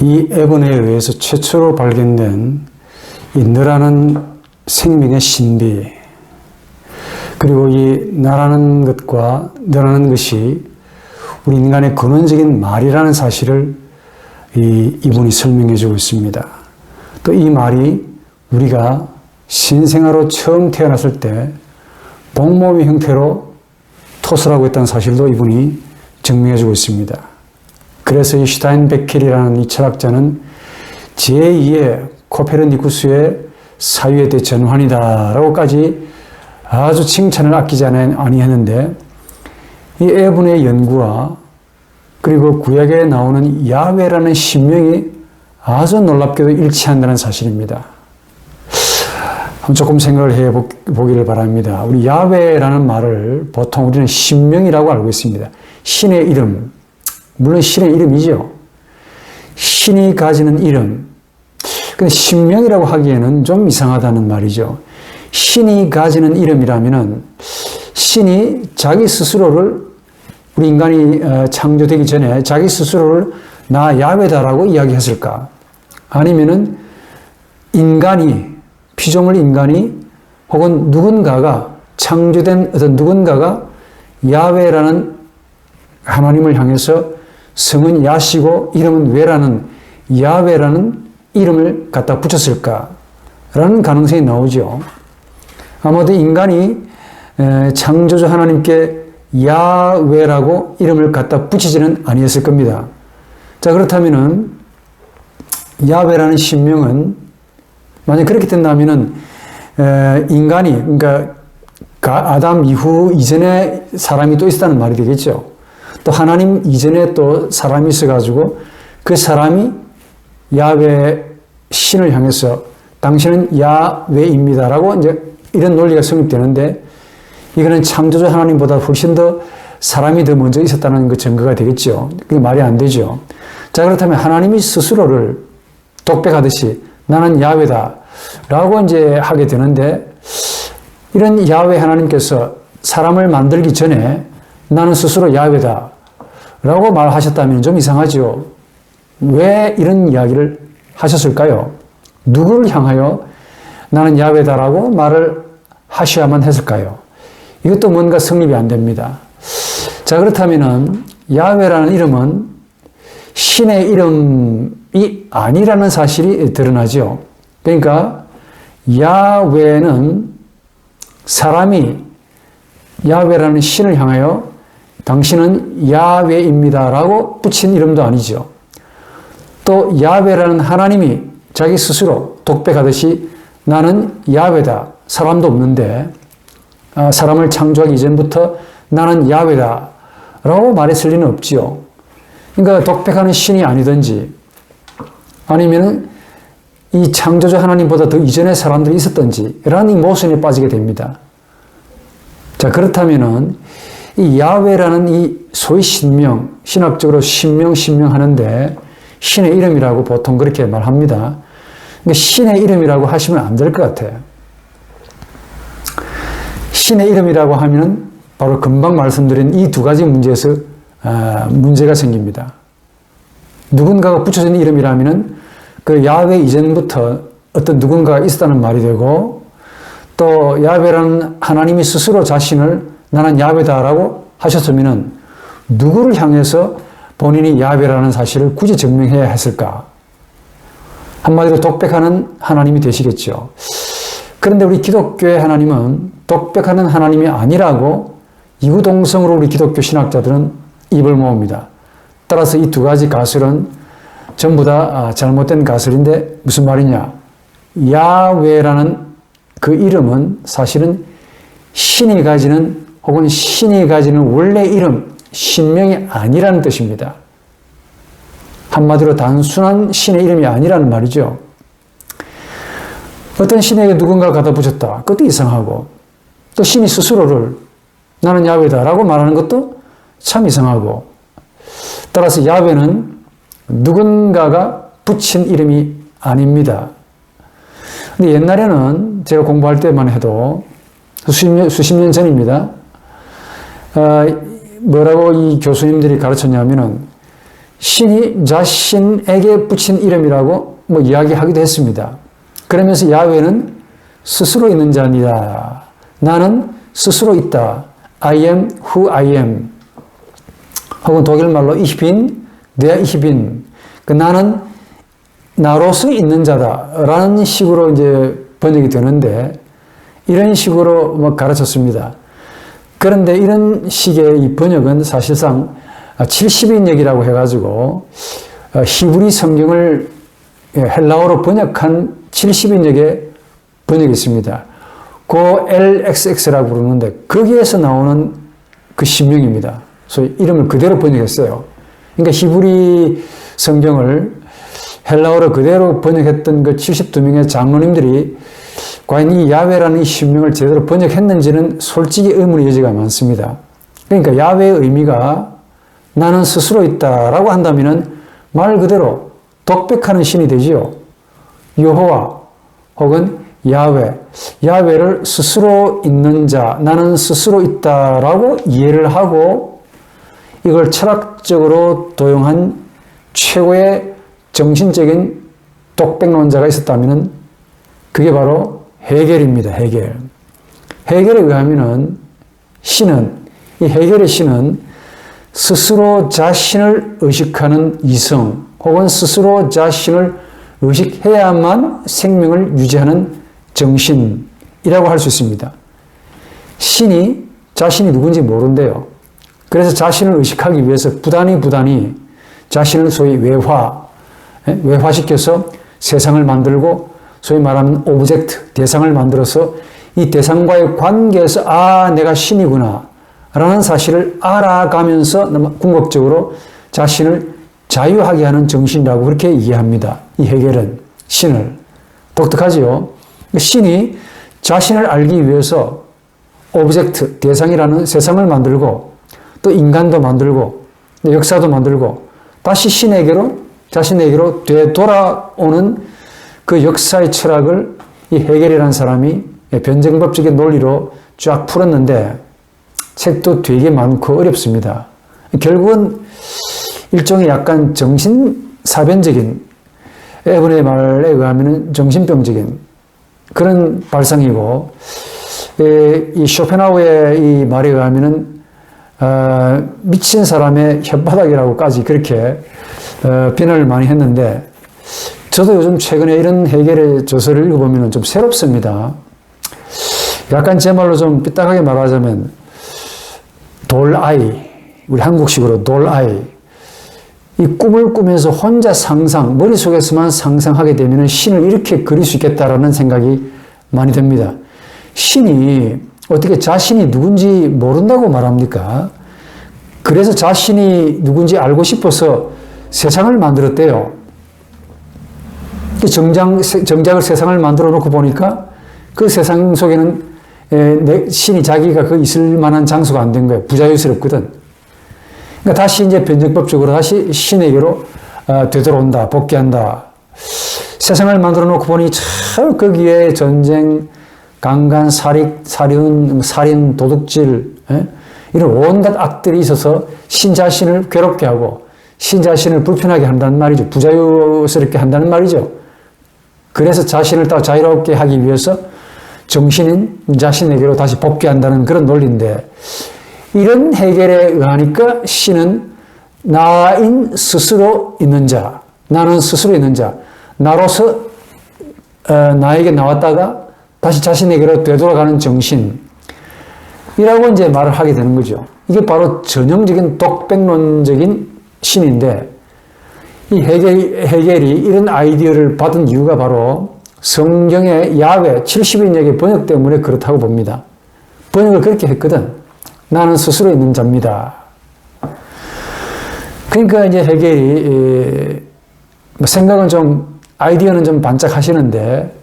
이 에본에 의해서 최초로 발견된 이 너라는 생명의 신비, 그리고 이 나라는 것과 너라는 것이 우리 인간의 근원적인 말이라는 사실을 이분이 설명해 주고 있습니다. 또 이 말이 우리가 신생아로 처음 태어났을 때 복몸의 형태로 토설하고 있다는 사실도 이분이 증명해 주고 있습니다. 그래서 이 슈타인베켈이라는 이 철학자는 제2의 코페르니쿠스의 사유에 대해 전환이다 라고까지 아주 칭찬을 아끼지 아니했는데, 이 에본의 연구와 그리고 구약에 나오는 야훼라는 신명이 아주 놀랍게도 일치한다는 사실입니다. 조금 생각을 해보기를 바랍니다. 우리 야훼라는 말을 보통 우리는 신명이라고 알고 있습니다. 신의 이름, 물론 신의 이름이죠. 신이 가지는 이름. 근데 신명이라고 하기에는 좀 이상하다는 말이죠. 신이 가지는 이름이라면은 신이 자기 스스로를, 우리 인간이 창조되기 전에 자기 스스로를 나 야훼다라고 이야기했을까? 아니면은 인간이, 피조물 인간이 혹은 누군가가, 창조된 어떤 누군가가 야훼라는 하나님을 향해서 성은 야시고 이름은 웨라는 야훼라는 이름을 갖다 붙였을까라는 가능성이 나오죠. 아마도 인간이 창조주 하나님께 야훼라고 이름을 갖다 붙이지는 아니었을 겁니다. 자, 그렇다면은 야훼라는 신명은 만약 그렇게 된다면은 인간이, 그러니까 아담 이후 이전에 사람이 또 있었다는 말이 되겠죠. 또 하나님 이전에 또 사람이 있어가지고 그 사람이 야훼 신을 향해서 당신은 야훼입니다라고 이제 이런 논리가 성립되는데, 이거는 창조주 하나님보다 훨씬 더 사람이 더 먼저 있었다는 그 증거가 되겠죠. 그게 말이 안 되죠. 자, 그렇다면 하나님이 스스로를 독백하듯이 나는 야훼다 라고 이제 하게 되는데, 이런 야훼 하나님께서 사람을 만들기 전에 나는 스스로 야훼다 라고 말하셨다면 좀 이상하죠. 왜 이런 이야기를 하셨을까요? 누구를 향하여 나는 야훼다라고 말을 하셔야만 했을까요? 이것도 뭔가 성립이 안 됩니다. 자, 그렇다면은 야훼라는 이름은 신의 이름이 아니라는 사실이 드러나죠. 그러니까 야훼는 사람이 야훼라는 신을 향하여 당신은 야훼입니다라고 붙인 이름도 아니죠. 또 야훼라는 하나님이 자기 스스로 독백하듯이 나는 야훼다, 사람도 없는데 사람을 창조하기 이전부터 나는 야훼다 라고 말했을 리는 없지요. 그러니까 독백하는 신이 아니든지 아니면 이 창조주 하나님보다 더 이전에 사람들이 있었던지 라는 이 모순에 빠지게 됩니다. 자, 그렇다면은 이 야훼라는 이 소위 신명, 신학적으로 신명 하는데 신의 이름이라고 보통 그렇게 말합니다. 그러니까 신의 이름이라고 하시면 안 될 것 같아요. 신의 이름이라고 하면 바로 금방 말씀드린 이 두 가지 문제에서 문제가 생깁니다. 누군가가 붙여진 이름이라면은 그 야훼 이전부터 어떤 누군가가 있었다는 말이 되고, 또 야훼라는 하나님이 스스로 자신을 나는 야훼다라고 하셨으면은 누구를 향해서 본인이 야훼라는 사실을 굳이 증명해야 했을까? 한마디로 독백하는 하나님이 되시겠죠. 그런데 우리 기독교의 하나님은 독백하는 하나님이 아니라고 이구동성으로 우리 기독교 신학자들은 입을 모읍니다. 따라서 이 두 가지 가설은 전부 다 잘못된 가설인데 무슨 말이냐? 야훼라는 그 이름은 사실은 신이 가지는 혹은 신이 가지는 원래 이름, 신명이 아니라는 뜻입니다. 한마디로 단순한 신의 이름이 아니라는 말이죠. 어떤 신에게 누군가를 갖다 붙였다. 그것도 이상하고, 또 신이 스스로를 나는 야훼다라고 말하는 것도 참 이상하고, 따라서 야훼는 누군가가 붙인 이름이 아닙니다. 근데 옛날에는 제가 공부할 때만 해도 수십 년 전입니다. 뭐라고 이 교수님들이 가르쳤냐면은 신이 자신에게 붙인 이름이라고 뭐 이야기하기도 했습니다. 그러면서 야훼는 스스로 있는 자니다. 나는 스스로 있다. I am who I am. 혹은 독일말로 Ich bin, der ich bin. 그 나는 나로서 있는 자다. 라는 식으로 이제 번역이 되는데, 이런 식으로 뭐 가르쳤습니다. 그런데 이런 식의 이 번역은 사실상 70인역이라고 해가지고 히브리 성경을 헬라어로 번역한 70인역의 번역이 있습니다. 그 LXX라고 부르는데 거기에서 나오는 그 신명입니다. 소위 이름을 그대로 번역했어요. 그러니까 히브리 성경을 헬라어로 그대로 번역했던 그 72명의 장로님들이 과연 이 야훼라는 신명을 제대로 번역했는지는 솔직히 의문의 여지가 많습니다. 그러니까 야훼의 의미가 나는 스스로 있다라고 한다면 말 그대로 독백하는 신이 되지요. 여호와 혹은 야훼, 야훼를 스스로 있는 자, 나는 스스로 있다라고 이해를 하고 이걸 철학적으로 도용한 최고의 정신적인 독백론자가 있었다면 그게 바로 헤겔입니다. 헤겔. 헤겔에 의하면은 신은, 이 헤겔의 신은 스스로 자신을 의식하는 이성 혹은 스스로 자신을 의식해야만 생명을 유지하는 정신이라고 할 수 있습니다. 신이 자신이 누군지 모른대요. 그래서 자신을 의식하기 위해서 부단히 자신을 소위 외화시켜서 세상을 만들고 소위 말하는 오브젝트, 대상을 만들어서 이 대상과의 관계에서 내가 신이구나 라는 사실을 알아가면서 궁극적으로 자신을 자유하게 하는 정신이라고 그렇게 이해합니다. 이 헤겔은 신을. 독특하지요. 신이 자신을 알기 위해서 오브젝트, 대상이라는 세상을 만들고 또 인간도 만들고 역사도 만들고 다시 신에게로 자신에게로 되돌아오는 그 역사의 철학을 이 헤겔이라는 사람이 변증법적인 논리로 쫙 풀었는데 책도 되게 많고 어렵습니다. 결국은 일종의 약간 정신사변적인, 에번의 말에 의하면 정신병적인 그런 발상이고, 이 쇼펜하우의 이 말에 의하면 미친 사람의 혓바닥이라고까지 그렇게 비난을 많이 했는데, 저도 요즘 최근에 이런 헤겔의 저서를 읽어보면 좀 새롭습니다. 약간 제 말로 좀 삐딱하게 말하자면 돌아이, 우리 한국식으로 돌아이, 이 꿈을 꾸면서 혼자 머릿속에서만 상상하게 되면 신을 이렇게 그릴 수 있겠다라는 생각이 많이 듭니다. 신이 어떻게 자신이 누군지 모른다고 말합니까? 그래서 자신이 누군지 알고 싶어서 세상을 만들었대요. 정작을 세상을 만들어 놓고 보니까 그 세상 속에는 신이 자기가 그 있을 만한 장소가 안 된 거예요. 부자유스럽거든. 그러니까 다시 이제 변증법적으로 다시 신에게로 되돌아온다, 복귀한다. 세상을 만들어 놓고 보니 참 거기에 전쟁, 강간, 살인, 도둑질, 이런 온갖 악들이 있어서 신 자신을 괴롭게 하고 신 자신을 불편하게 한다는 말이죠. 부자유스럽게 한다는 말이죠. 그래서 자신을 더 자유롭게 하기 위해서 정신인 자신에게로 다시 복귀한다는 그런 논리인데, 이런 해결에 의하니까 신은 나인 스스로 있는 자, 나는 스스로 있는 자, 나로서 나에게 나왔다가 다시 자신에게로 되돌아가는 정신이라고 이제 말을 하게 되는 거죠. 이게 바로 전형적인 독백론적인 신인데, 이 헤겔이 이런 아이디어를 받은 이유가 바로 성경의 야훼 70인역의 번역 때문에 그렇다고 봅니다. 번역을 그렇게 했거든. 나는 스스로 있는 자입니다. 그러니까 이제 헤겔이 생각은 좀, 아이디어는 좀 반짝하시는데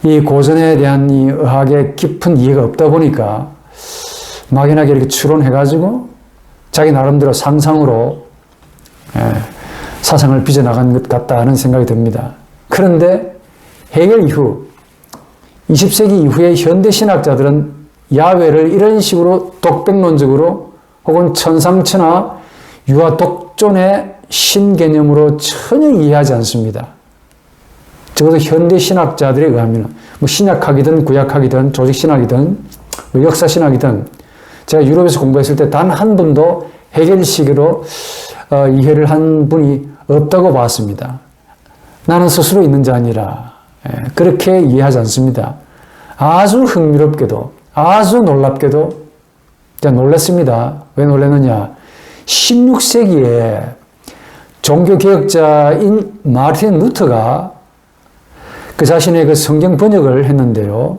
이 고전에 대한 이 의학의 깊은 이해가 없다 보니까 막연하게 이렇게 추론해가지고 자기 나름대로 상상으로 사상을 빚어나간 것 같다는 생각이 듭니다. 그런데 헤겔 이후 20세기 이후의 현대 신학자들은 야훼를 이런 식으로 독백론적으로 혹은 천상천하 유아 독존의 신개념으로 전혀 이해하지 않습니다. 적어도 현대 신학자들에 의하면 뭐 신약학이든 구약학이든 조직신학이든 뭐 역사신학이든 제가 유럽에서 공부했을 때 단 한 분도 해결식으로 이해를 한 분이 없다고 봤습니다. 나는 스스로 있는 자 아니라 그렇게 이해하지 않습니다. 아주 흥미롭게도 아주 놀랍게도 제가 놀랐습니다. 왜 놀랐느냐? 16세기에 종교개혁자인 마르틴 루터가 그 자신의 그 성경 번역을 했는데요.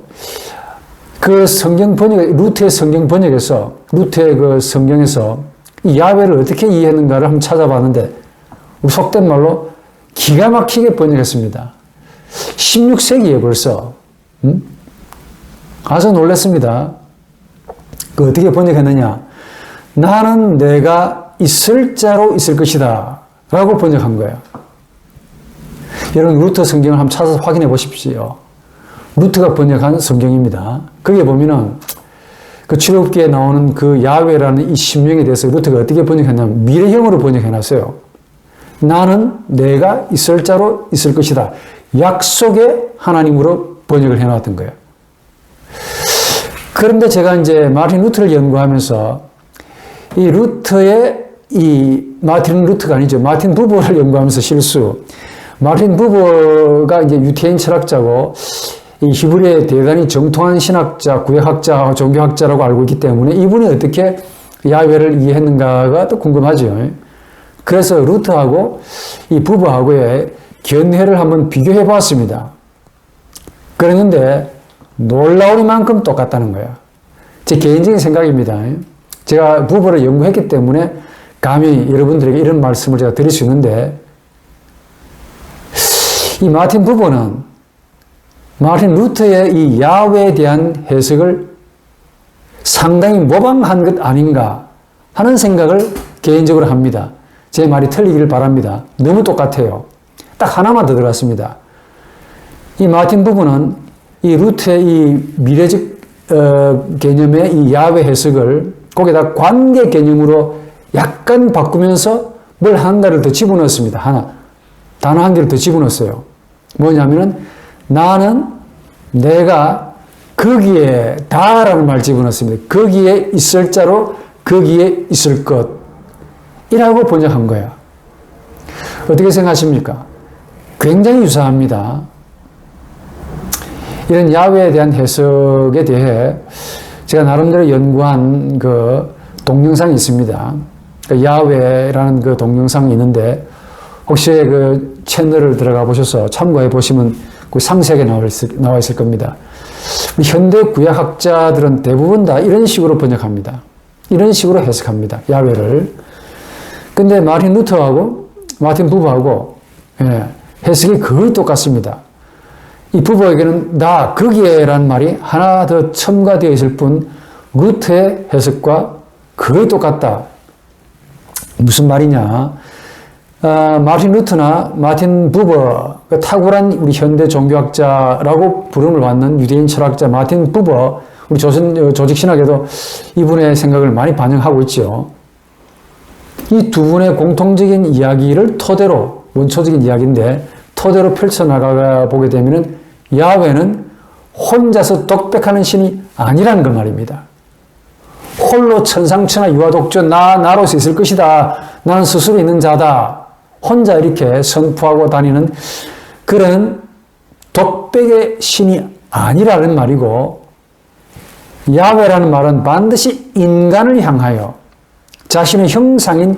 그 성경 번역, 루터의 성경 번역에서, 루터의 그 성경에서 이 야훼를 어떻게 이해했는가를 한번 찾아봤는데, 우리 속된 말로 기가 막히게 번역했습니다. 16세기에 벌써, 아주 놀랐습니다. 그 어떻게 번역했느냐? 나는 내가 있을 자로 있을 것이다. 라고 번역한 거예요. 여러분, 루터 성경을 한번 찾아서 확인해 보십시오. 루터가 번역한 성경입니다. 거기에 보면은 그 출애굽기에 나오는 그 야훼라는 이 신명에 대해서 루터가 어떻게 번역했냐면 미래형으로 번역해 놨어요. 나는 내가 있을 자로 있을 것이다. 약속의 하나님으로 번역을 해 놨던 거예요. 그런데 제가 이제 마틴 루터를 연구하면서 이 루터의 마틴 루터가 아니죠. 마틴 부버를 연구하면서 실수. 마틴 부버가 이제 유태인 철학자고 이 히브리의 대단히 정통한 신학자, 구약학자, 종교학자라고 알고 있기 때문에 이분이 어떻게 야훼를 이해했는가가 또 궁금하죠. 그래서 루터하고 이 부버하고의 견해를 한번 비교해 보았습니다. 그랬는데 놀라우리만큼 똑같다는 거예요. 제 개인적인 생각입니다. 제가 부버를 연구했기 때문에 감히 여러분들에게 이런 말씀을 제가 드릴 수 있는데, 이 마틴 부버는 마틴 루터의 이 야훼에 대한 해석을 상당히 모방한 것 아닌가 하는 생각을 개인적으로 합니다. 제 말이 틀리기를 바랍니다. 너무 똑같아요. 딱 하나만 더 들어갔습니다. 이 마틴 부버는 이 루터의 이 미래적 개념의 이 야훼 해석을 거기다 관계 개념으로 약간 바꾸면서 뭘 한가를 더 집어넣었습니다. 단어 한 개를 더 집어넣었어요. 뭐냐면은 나는 내가 거기에 다라는 말 집어넣었습니다. 거기에 있을 자로 거기에 있을 것 이라고 번역한 거야. 어떻게 생각하십니까? 굉장히 유사합니다. 이런 야훼에 대한 해석에 대해 제가 나름대로 연구한 그 동영상이 있습니다. 그 야훼라는 그 동영상이 있는데 혹시 그 채널을 들어가 보셔서 참고해 보시면 그 상세하게 나와 있을 겁니다. 현대 구약학자들은 대부분 다 이런 식으로 번역합니다. 이런 식으로 해석합니다. 야훼를. 근데 마틴 루터하고 마틴 부버하고 해석이 거의 똑같습니다. 이 부버에게는 나 거기에란 말이 하나 더 첨가되어 있을 뿐 루터의 해석과 거의 똑같다. 무슨 말이냐? 마틴 루터나 마틴 부버, 탁월한 우리 현대 종교학자라고 부름을 받는 유대인 철학자 마틴 부버, 우리 조직신학에도 이분의 생각을 많이 반영하고 있죠. 이 두 분의 공통적인 이야기를 토대로, 원초적인 이야기인데 토대로 펼쳐나가 보게 되면은 야훼는 혼자서 독백하는 신이 아니라는 그 말입니다. 홀로 천상천하 유아독존 나로서 있을 것이다. 나는 스스로 있는 자다. 혼자 이렇게 선포하고 다니는 그런 독백의 신이 아니라는 말이고, 야훼라는 말은 반드시 인간을 향하여 자신의 형상인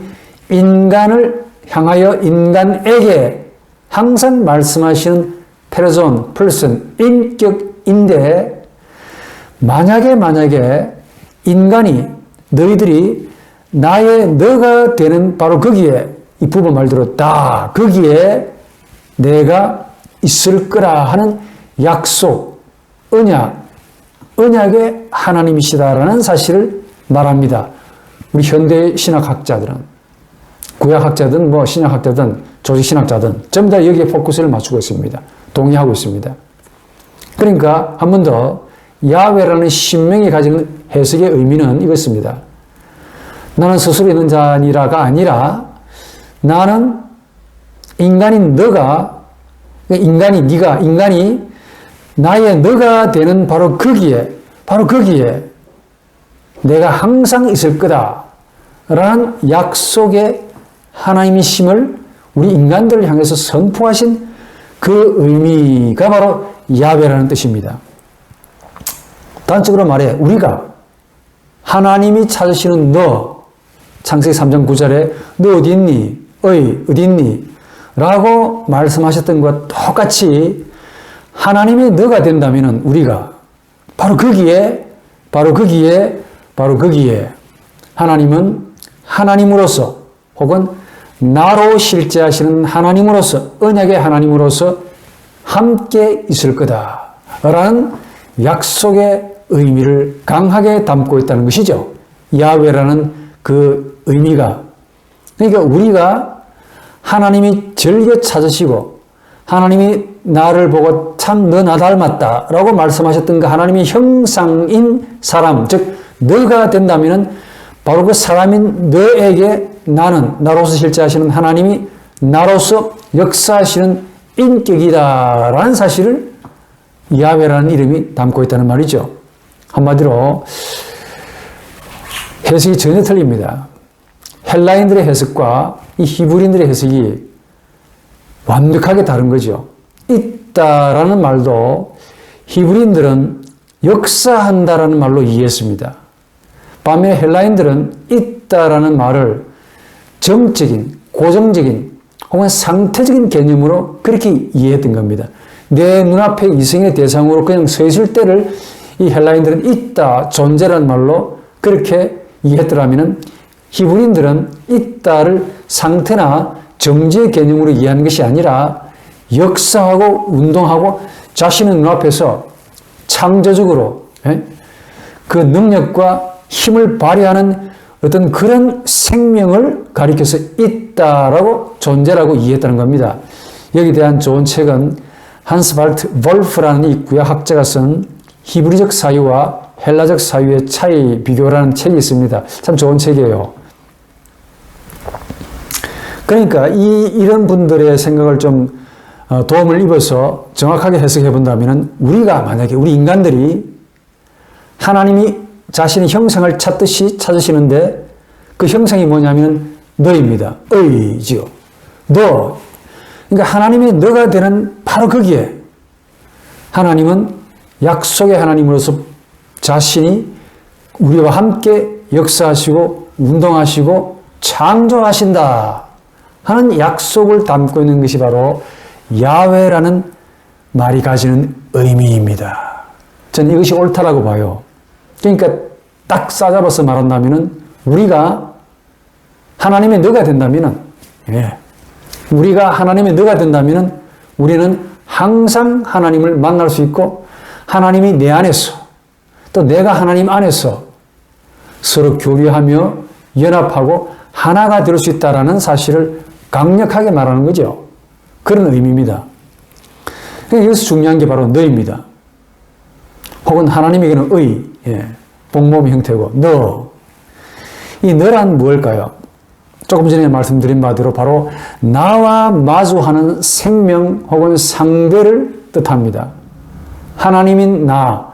인간을 향하여 인간에게 항상 말씀하시는 페르손, person, 인격인데 만약에 인간이 너희들이 나의 너가 되는 바로 거기에 이 부부 말대로 다 거기에 내가 있을 거라 하는 약속, 언약의 하나님이시다라는 사실을 말합니다. 우리 현대 신학학자들은, 구약학자든 뭐 신약학자든 조직신학자든 전부 다 여기에 포커스를 맞추고 있습니다. 동의하고 있습니다. 그러니까 한 번 더 야훼라는 신명이 가지는 해석의 의미는 이것입니다. 나는 스스로 있는 자니라가 아니라 나는 인간인 너가, 인간이 나의 너가 되는 바로 거기에 내가 항상 있을 거다 라는 약속의 하나님이심을 우리 인간들을 향해서 선포하신 그 의미가 바로 야훼라는 뜻입니다. 단적으로 말해 우리가 하나님이 찾으시는 너, 창세기 3장 9절에 너 어디 있니? 어디 있니? 라고 말씀하셨던 것과 똑같이 하나님이 너가 된다면 우리가 바로 거기에 하나님은 하나님으로서 혹은 나로 실제하시는 하나님으로서 언약의 하나님으로서 함께 있을 거다라는 약속의 의미를 강하게 담고 있다는 것이죠. 야훼라는 그 의미가. 그러니까 우리가 하나님이 즐겨 찾으시고 하나님이 나를 보고 참 너 나 닮았다 라고 말씀하셨던 그 하나님의 형상인 사람, 즉 너가 된다면 바로 그 사람인 너에게 나는 나로서 실제하시는 하나님이 나로서 역사하시는 인격이다라는 사실을 야훼라는 이름이 담고 있다는 말이죠. 한마디로 해석이 전혀 틀립니다. 헬라인들의 해석과 이 히브리인들의 해석이 완벽하게 다른 거죠. 있다라는 말도 히브리인들은 역사한다라는 말로 이해했습니다. 반면에 헬라인들은 있다라는 말을 정적인, 고정적인 혹은 상태적인 개념으로 그렇게 이해했던 겁니다. 내 눈앞에 이성의 대상으로 그냥 서 있을 때를 이 헬라인들은 있다, 존재라는 말로 그렇게 이해했더라면 히브리인들은 있다를 상태나 정지의 개념으로 이해하는 것이 아니라 역사하고 운동하고 자신의 눈앞에서 창조적으로 그 능력과 힘을 발휘하는 어떤 그런 생명을 가리켜서 있다라고 존재라고 이해했다는 겁니다. 여기에 대한 좋은 책은 한스 발트 볼프라는 이 구약학자가 쓴 히브리적 사유와 헬라적 사유의 차이 비교라는 책이 있습니다. 참 좋은 책이에요. 그러니까 이런 분들의 생각을 좀 도움을 입어서 정확하게 해석해 본다면 우리가 만약에 우리 인간들이 하나님이 자신의 형상을 찾듯이 찾으시는데 그 형상이 뭐냐면 너입니다. 의지요. 너. 그러니까 하나님의 너가 되는 바로 거기에 하나님은 약속의 하나님으로서 자신이 우리와 함께 역사하시고 운동하시고 창조하신다 하는 약속을 담고 있는 것이 바로 야훼라는 말이 가지는 의미입니다. 저는 이것이 옳다라고 봐요. 그러니까 딱 싸잡아서 말한다면 우리가 하나님의 너가 된다면 우리가 하나님의 너가 된다면 우리는 항상 하나님을 만날 수 있고 하나님이 내 안에서 또 내가 하나님 안에서 서로 교류하며 연합하고 하나가 될 수 있다는 사실을 강력하게 말하는 거죠. 그런 의미입니다. 여기서 중요한 게 바로 너입니다. 혹은 하나님에게는 복모음의 형태고 너. 이 너란 무엇일까요? 조금 전에 말씀드린 바대로 바로 나와 마주하는 생명 혹은 상대를 뜻합니다. 하나님인 나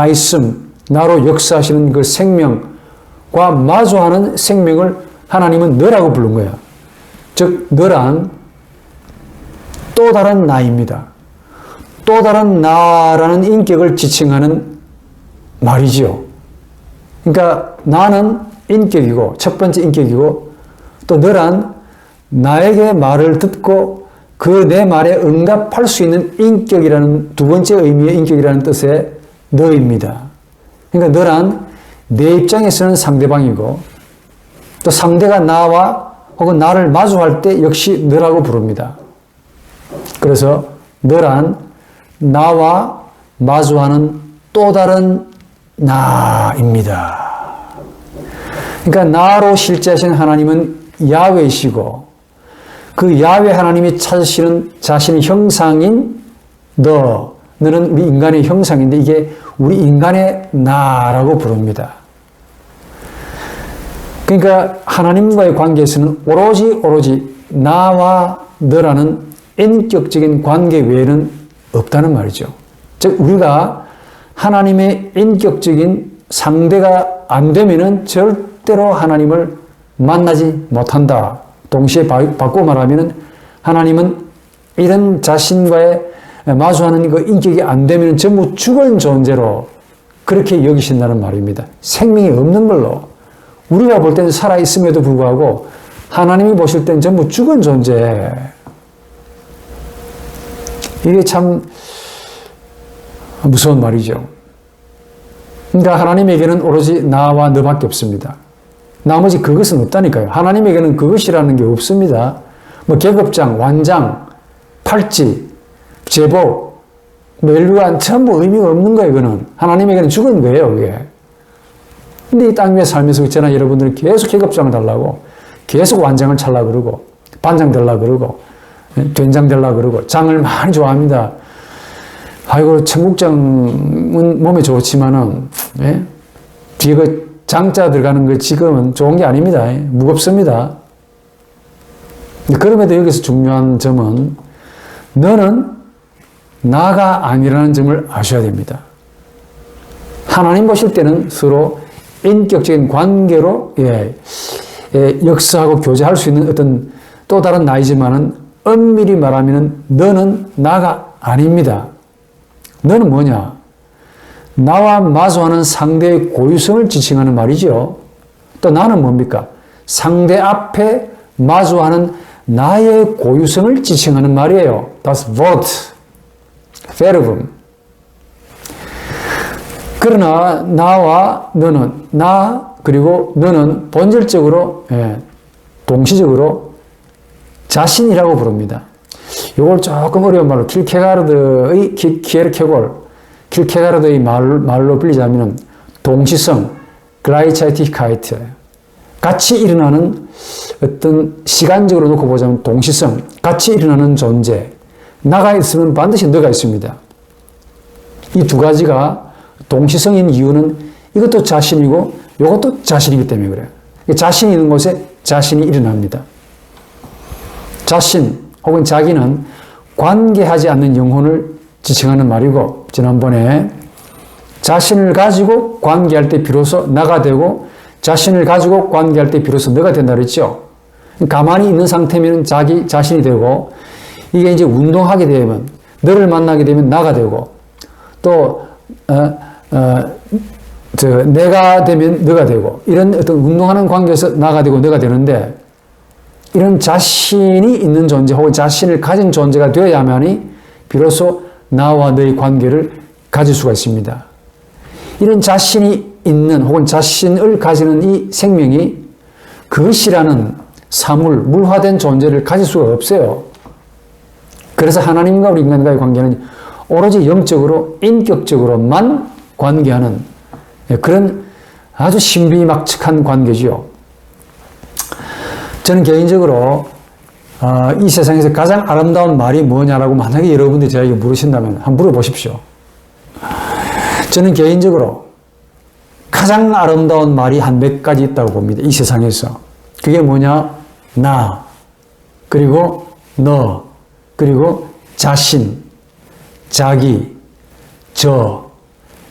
있음, 나로 역사하시는 그 생명과 마주하는 생명을 하나님은 너라고 부른 거야. 즉 너란 또 다른 나입니다. 또 다른 나라는 인격을 지칭하는 말이지요. 그러니까 나는 인격이고 첫 번째 인격이고 또 너란 나에게 말을 듣고 그 내 말에 응답할 수 있는 인격이라는 두 번째 의미의 인격이라는 뜻의 너입니다. 그러니까 너란 내 입장에서는 상대방이고 또 상대가 나와 혹은 나를 마주할 때 역시 너라고 부릅니다. 그래서 너란 나와 마주하는 또 다른 나입니다. 그러니까 나로 실제하신 하나님은 야훼이시고 그 야훼 하나님이 찾으시는 자신의 형상인 너는 우리 인간의 형상인데 이게 우리 인간의 나라고 부릅니다. 그러니까 하나님과의 관계에서는 오로지 나와 너라는 인격적인 관계 외에는 없다는 말이죠. 즉 우리가 하나님의 인격적인 상대가 안 되면은 절대로 하나님을 만나지 못한다. 동시에 바꾸어 말하면은 하나님은 이런 자신과의 마주하는 그 인격이 안 되면 전부 죽은 존재로 그렇게 여기신다는 말입니다. 생명이 없는 걸로. 우리가 볼 때는 살아있음에도 불구하고 하나님이 보실 때는 전부 죽은 존재. 이게 참 무서운 말이죠. 그러니까 하나님에게는 오로지 나와 너밖에 없습니다. 나머지 그것은 없다니까요. 하나님에게는 그것이라는 게 없습니다. 뭐 계급장, 완장, 팔찌, 제복, 멜류관 전부 의미가 없는 거예요. 이거는 하나님에게는 죽은 거예요. 그게. 근데 이 땅 위에 살면서 있잖아. 여러분들은 계속 계급장을 달라고, 계속 완장을 찰라 그러고, 반장 되려 그러고, 된장 되려 그러고, 장을 많이 좋아합니다. 아이고 청국장은 몸에 좋지만은 예? 뒤에 그 장자 들어가는 거 지금은 좋은 게 아닙니다. 예? 무겁습니다. 그럼에도 여기서 중요한 점은 너는 나가 아니라는 점을 아셔야 됩니다. 하나님 보실 때는 서로 인격적인 관계로 역사하고 교제할 수 있는 어떤 또 다른 나이지만은 엄밀히 말하면 너는 나가 아닙니다. 너는 뭐냐? 나와 마주하는 상대의 고유성을 지칭하는 말이죠. 또 나는 뭡니까? 상대 앞에 마주하는 나의 고유성을 지칭하는 말이에요. Das Wort, Verbum. 그러나 나와 너는, 나 그리고 너는 본질적으로 동시적으로 자신이라고 부릅니다. 이걸 조금 어려운 말로 킬케가르드의 말로 빌리자면 동시성, Gleichzeitigkeit, 같이 일어나는 어떤 시간적으로 놓고 보자면 동시성, 같이 일어나는 존재. 나가 있으면 반드시 너가 있습니다. 이 두 가지가 동시성인 이유는 이것도 자신이고 이것도 자신이기 때문에 그래요. 자신이 있는 곳에 자신이 일어납니다. 자신 혹은 자기는 관계하지 않는 영혼을 지칭하는 말이고, 지난번에 자신을 가지고 관계할 때 비로소 나가 되고 자신을 가지고 관계할 때 비로소 너가 된다 그랬죠. 가만히 있는 상태면 자기 자신이 되고, 이게 이제 운동하게 되면, 너를 만나게 되면 나가 되고, 또 내가 되면 너가 되고, 이런 어떤 운동하는 관계에서 나가 되고 너가 되는데, 이런 자신이 있는 존재 혹은 자신을 가진 존재가 되어야만이 비로소 나와 너의 관계를 가질 수가 있습니다. 이런 자신이 있는 혹은 자신을 가지는 이 생명이 그것이라는 사물, 물화된 존재를 가질 수가 없어요. 그래서 하나님과 우리 인간과의 관계는 오로지 영적으로, 인격적으로만 관계하는 그런 아주 신비막측한 관계지요. 저는 개인적으로 이 세상에서 가장 아름다운 말이 뭐냐라고 만약에 여러분들이 저에게 물으신다면 한번 물어보십시오. 저는 개인적으로 가장 아름다운 말이 한 몇 가지 있다고 봅니다. 이 세상에서. 그게 뭐냐? 나, 그리고 너, 그리고 자신, 자기, 저.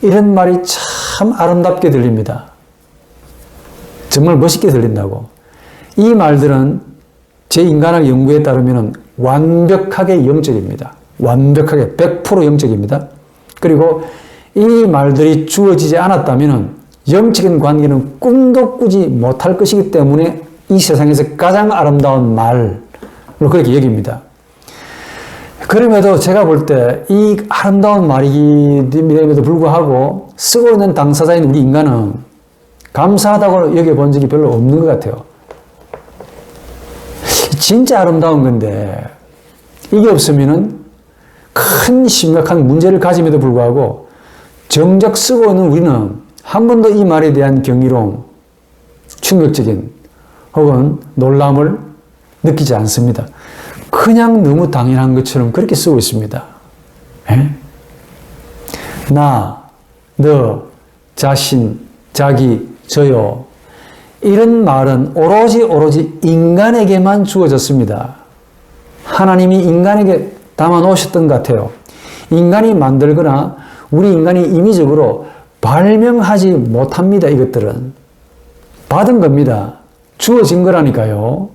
이런 말이 참 아름답게 들립니다. 정말 멋있게 들린다고. 이 말들은 제 인간학 연구에 따르면 완벽하게 영적입니다. 완벽하게 100% 영적입니다. 그리고 이 말들이 주어지지 않았다면 영적인 관계는 꿈도 꾸지 못할 것이기 때문에 이 세상에서 가장 아름다운 말로 그렇게 여깁니다. 그럼에도 제가 볼 때 이 아름다운 말임에도 불구하고 쓰고 있는 당사자인 우리 인간은 감사하다고 여겨본 적이 별로 없는 것 같아요. 진짜 아름다운 건데 이게 없으면은 큰 심각한 문제를 가짐에도 불구하고 정작 쓰고 있는 우리는 한 번도 이 말에 대한 경이로움, 충격적인 혹은 놀람을 느끼지 않습니다. 그냥 너무 당연한 것처럼 그렇게 쓰고 있습니다. 에? 나, 너, 자신, 자기, 저요. 이런 말은 오로지 인간에게만 주어졌습니다. 하나님이 인간에게 담아 놓으셨던 것 같아요. 인간이 만들거나 우리 인간이 임의적으로 발명하지 못합니다. 이것들은 받은 겁니다. 주어진 거라니까요.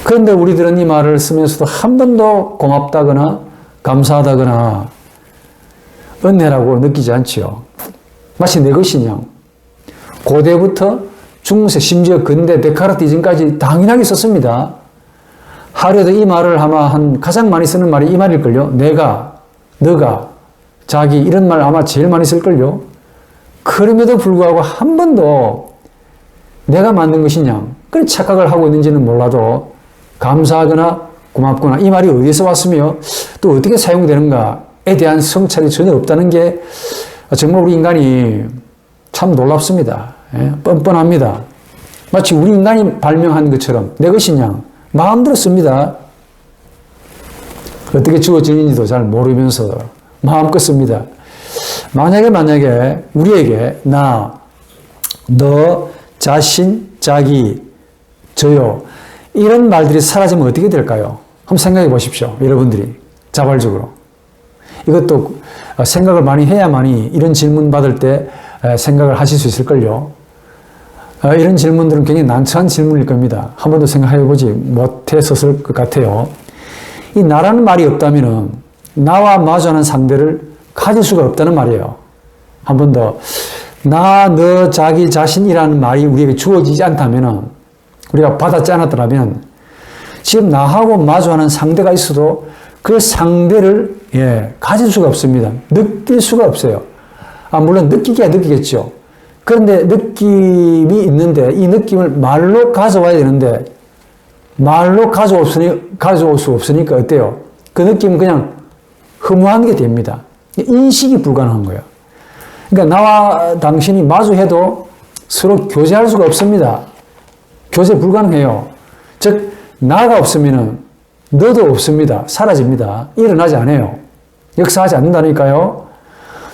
그런데 우리들은 이 말을 쓰면서도 한 번도 고맙다거나 감사하다거나 은혜라고 느끼지 않지요. 마치 내 것이냐. 고대부터 중세 심지어 근대 데카르트 이전까지 당연하게 썼습니다. 하루에도 이 말을 아마 가장 많이 쓰는 말이 이 말일걸요. 내가, 너가, 자기 이런 말 아마 제일 많이 쓸걸요. 그럼에도 불구하고 한 번도 내가 만든 것이냐 그런 착각을 하고 있는지는 몰라도 감사하거나 고맙거나 이 말이 어디서 왔으며 또 어떻게 사용되는가에 대한 성찰이 전혀 없다는 게 정말 우리 인간이 참 놀랍습니다. 예? 뻔뻔합니다. 마치 우리 인간이 발명한 것처럼 내 것이냐 마음대로 씁니다. 어떻게 주어지는지도 잘 모르면서 마음껏 씁니다. 만약에 우리에게 나, 너, 자신, 자기, 저요 이런 말들이 사라지면 어떻게 될까요? 한번 생각해 보십시오. 여러분들이 자발적으로. 이것도 생각을 많이 해야만이 이런 질문 받을 때 생각을 하실 수 있을걸요. 이런 질문들은 굉장히 난처한 질문일 겁니다. 한 번도 생각해보지 못했었을 것 같아요. 이 나라는 말이 없다면 나와 마주하는 상대를 가질 수가 없다는 말이에요. 한 번 더. 나, 너, 자기, 자신이라는 말이 우리에게 주어지지 않다면 우리가 받았지 않았더라면 지금 나하고 마주하는 상대가 있어도 그 상대를 가질 수가 없습니다. 느낄 수가 없어요. 물론 느끼기야 느끼겠죠. 그런데 느낌이 있는데 이 느낌을 말로 가져와야 되는데 말로 가져올 수 없으니까 어때요? 그 느낌은 그냥 허무한 게 됩니다. 인식이 불가능한 거예요. 그러니까 나와 당신이 마주해도 서로 교제할 수가 없습니다. 교제 불가능해요. 즉 나가 없으면 너도 없습니다. 사라집니다. 일어나지 않아요. 역사하지 않는다니까요.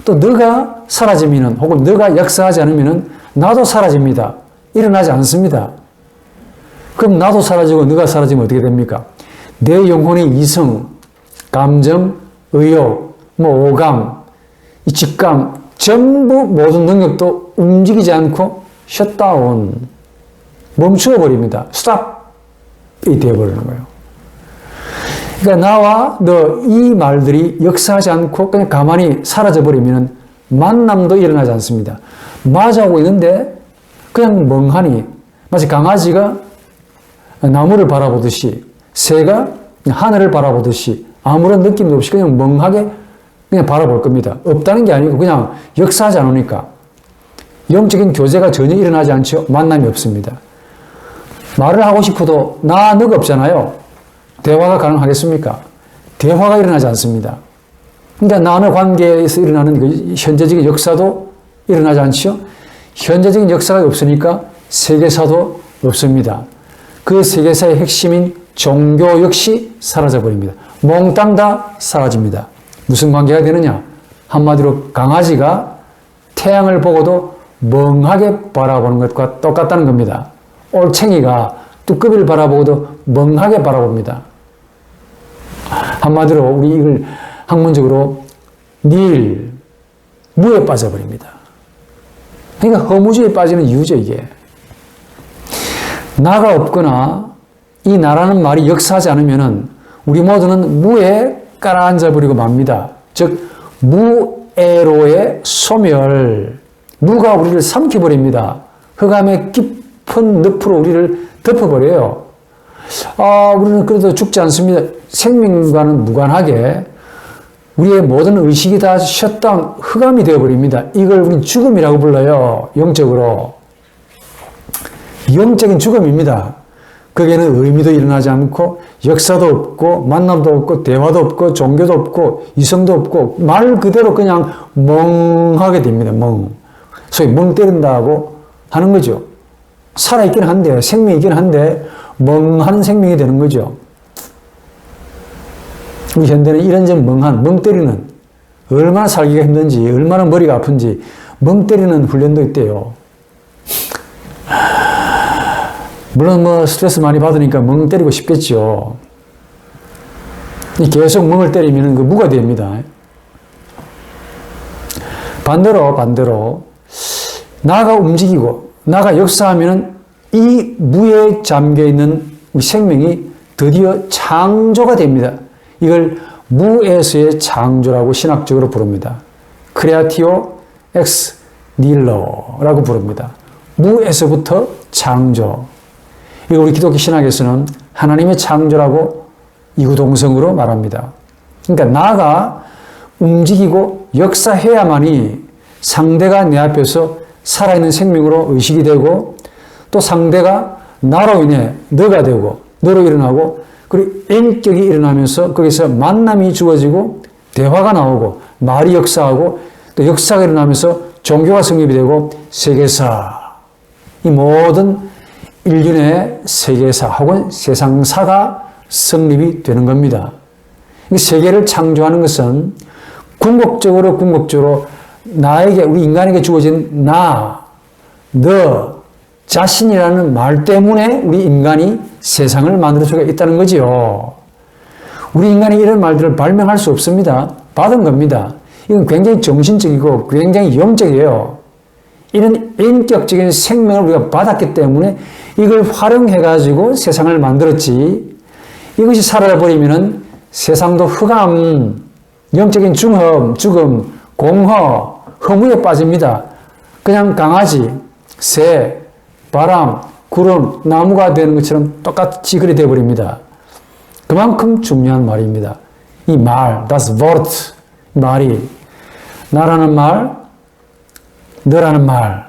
또 너가 사라지면 혹은 너가 역사하지 않으면 나도 사라집니다. 일어나지 않습니다. 그럼 나도 사라지고 너가 사라지면 어떻게 됩니까? 내 영혼의 이성, 감정, 의욕, 오감, 이 직감 전부 모든 능력도 움직이지 않고 셧다운 멈추어 버립니다. 스탑이 되어버리는 거예요. 그러니까 나와 너 이 말들이 역사하지 않고 그냥 가만히 사라져 버리면 만남도 일어나지 않습니다. 마주하고 있는데 그냥 멍하니 마치 강아지가 나무를 바라보듯이 새가 하늘을 바라보듯이 아무런 느낌도 없이 그냥 멍하게 그냥 바라볼 겁니다. 없다는 게 아니고 그냥 역사하지 않으니까 영적인 교제가 전혀 일어나지 않죠. 만남이 없습니다. 말을 하고 싶어도 나, 너가 없잖아요. 대화가 가능하겠습니까? 대화가 일어나지 않습니다. 그러니까 나는 관계에서 일어나는 그 현재적인 역사도 일어나지 않죠. 현재적인 역사가 없으니까 세계사도 없습니다. 그 세계사의 핵심인 종교 역시 사라져버립니다. 몽땅 다 사라집니다. 무슨 관계가 되느냐? 한마디로 강아지가 태양을 보고도 멍하게 바라보는 것과 똑같다는 겁니다. 올챙이가 뚜껑이를 바라보고도 멍하게 바라봅니다. 한마디로 우리 이걸 학문적으로 무에 빠져버립니다. 그러니까 허무주의에 빠지는 이유죠, 이게. 나가 없거나 이 나라는 말이 역사하지 않으면 우리 모두는 무에 깔아앉아 버리고 맙니다. 즉 무애로의 소멸, 무가 우리를 삼켜버립니다. 흑암의 깊은 늪으로 우리를 덮어버려요. 우리는 그래도 죽지 않습니다. 생명과는 무관하게 우리의 모든 의식이 다 셧다운, 흑암이 되어버립니다. 이걸 우리는 죽음이라고 불러요. 영적으로. 영적인 죽음입니다. 거기에는 의미도 일어나지 않고 역사도 없고 만남도 없고 대화도 없고 종교도 없고 이성도 없고 말 그대로 그냥 멍하게 됩니다. 소위 멍 때린다고 하는 거죠. 살아있긴 한데 생명이긴 한데 멍하는 생명이 되는 거죠. 우리 현대는 이런저런 멍 때리는 얼마나 살기가 힘든지 얼마나 머리가 아픈지 멍 때리는 훈련도 있대요. 물론 뭐 스트레스 많이 받으니까 멍 때리고 싶겠죠. 계속 멍을 때리면 그 무가 됩니다. 반대로 나가 움직이고 나가 역사하면 이 무에 잠겨있는 우리 생명이 드디어 창조가 됩니다. 이걸 무에서의 창조라고 신학적으로 부릅니다. 크레아티오 엑스 닐로라고 부릅니다. 무에서부터 창조. 이거 우리 기독교 신학에서는 하나님의 창조라고 이구동성으로 말합니다. 그러니까 나가 움직이고 역사해야만이 상대가 내 앞에서 살아있는 생명으로 의식이 되고 또 상대가 나로 인해 너가 되고 너로 일어나고 그리고 인격이 일어나면서 거기서 만남이 주어지고 대화가 나오고 말이 역사하고 또 역사가 일어나면서 종교가 성립이 되고 세계사 이 모든 인륜의 세계사 혹은 세상사가 성립이 되는 겁니다. 세계를 창조하는 것은 궁극적으로 나에게 우리 인간에게 주어진 나, 너 자신이라는 말 때문에 우리 인간이 세상을 만들 수가 있다는 거지요. 우리 인간이 이런 말들을 발명할 수 없습니다. 받은 겁니다. 이건 굉장히 정신적이고 굉장히 영적이에요. 이런 인격적인 생명을 우리가 받았기 때문에 이걸 활용해가지고 세상을 만들었지. 이것이 사라져버리면 세상도 흑암, 영적인 죽음, 공허, 허무에 빠집니다. 그냥 강아지, 새, 바람, 구름, 나무가 되는 것처럼 똑같이 그리 되어버립니다. 그만큼 중요한 말입니다. 이 말, das Wort, 말이 나라는 말, 너라는 말,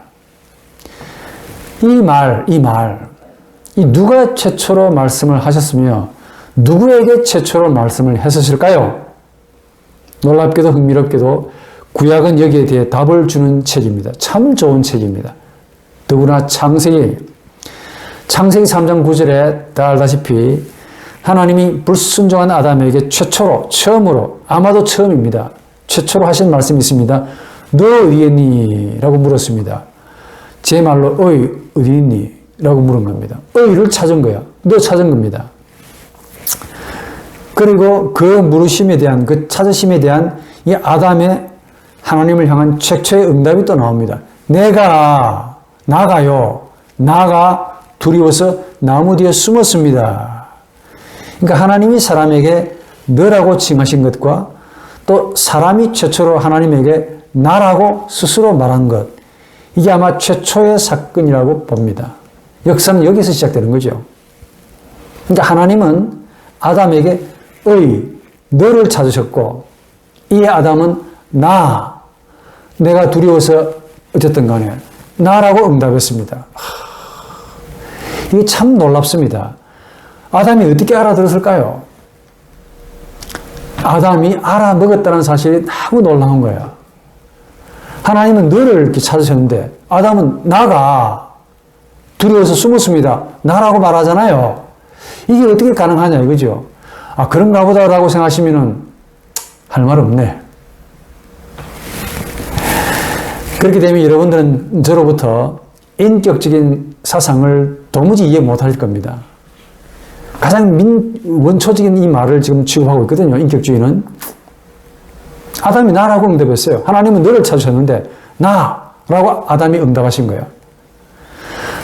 이 누가 최초로 말씀을 하셨으며 누구에게 최초로 말씀을 했으실까요? 놀랍게도 흥미롭게도 구약은 여기에 대해 답을 주는 책입니다. 참 좋은 책입니다. 더구나 창세기 3장 9절에 다 알다시피 하나님이 불순종한 아담에게 처음으로 아마도 처음입니다. 최초로 하신 말씀이 있습니다. 너 어디 있니? 라고 물었습니다. 제 말로 어이 어디 있니? 라고 물은 겁니다. 어이를 찾은 거야. 너 찾은 겁니다. 그리고 그 물으심에 대한 그 찾으심에 대한 이 아담의 하나님을 향한 최초의 응답이 또 나옵니다. 나가 두려워서 나무 뒤에 숨었습니다. 그러니까 하나님이 사람에게 너라고 칭하신 것과 또 사람이 최초로 하나님에게 나라고 스스로 말한 것, 이게 아마 최초의 사건이라고 봅니다. 역사는 여기서 시작되는 거죠. 그러니까 하나님은 아담에게 너를 찾으셨고 이 아담은 내가 두려워서 어쨌든 간에 나라고 응답했습니다. 이게 참 놀랍습니다. 아담이 어떻게 알아들었을까요? 아담이 알아먹었다는 사실이 너무 놀라운 거야. 하나님은 너를 이렇게 찾으셨는데 아담은 나가 두려워서 숨었습니다. 나라고 말하잖아요. 이게 어떻게 가능하냐 이거죠. 그런가 보다라고 생각하시면은 할 말 없네. 그렇게 되면 여러분들은 저로부터 인격적인 사상을 도무지 이해 못할 겁니다. 가장 원초적인 이 말을 지금 취급하고 있거든요. 인격주의는. 아담이 나라고 응답했어요. 하나님은 너를 찾으셨는데 나라고 아담이 응답하신 거예요.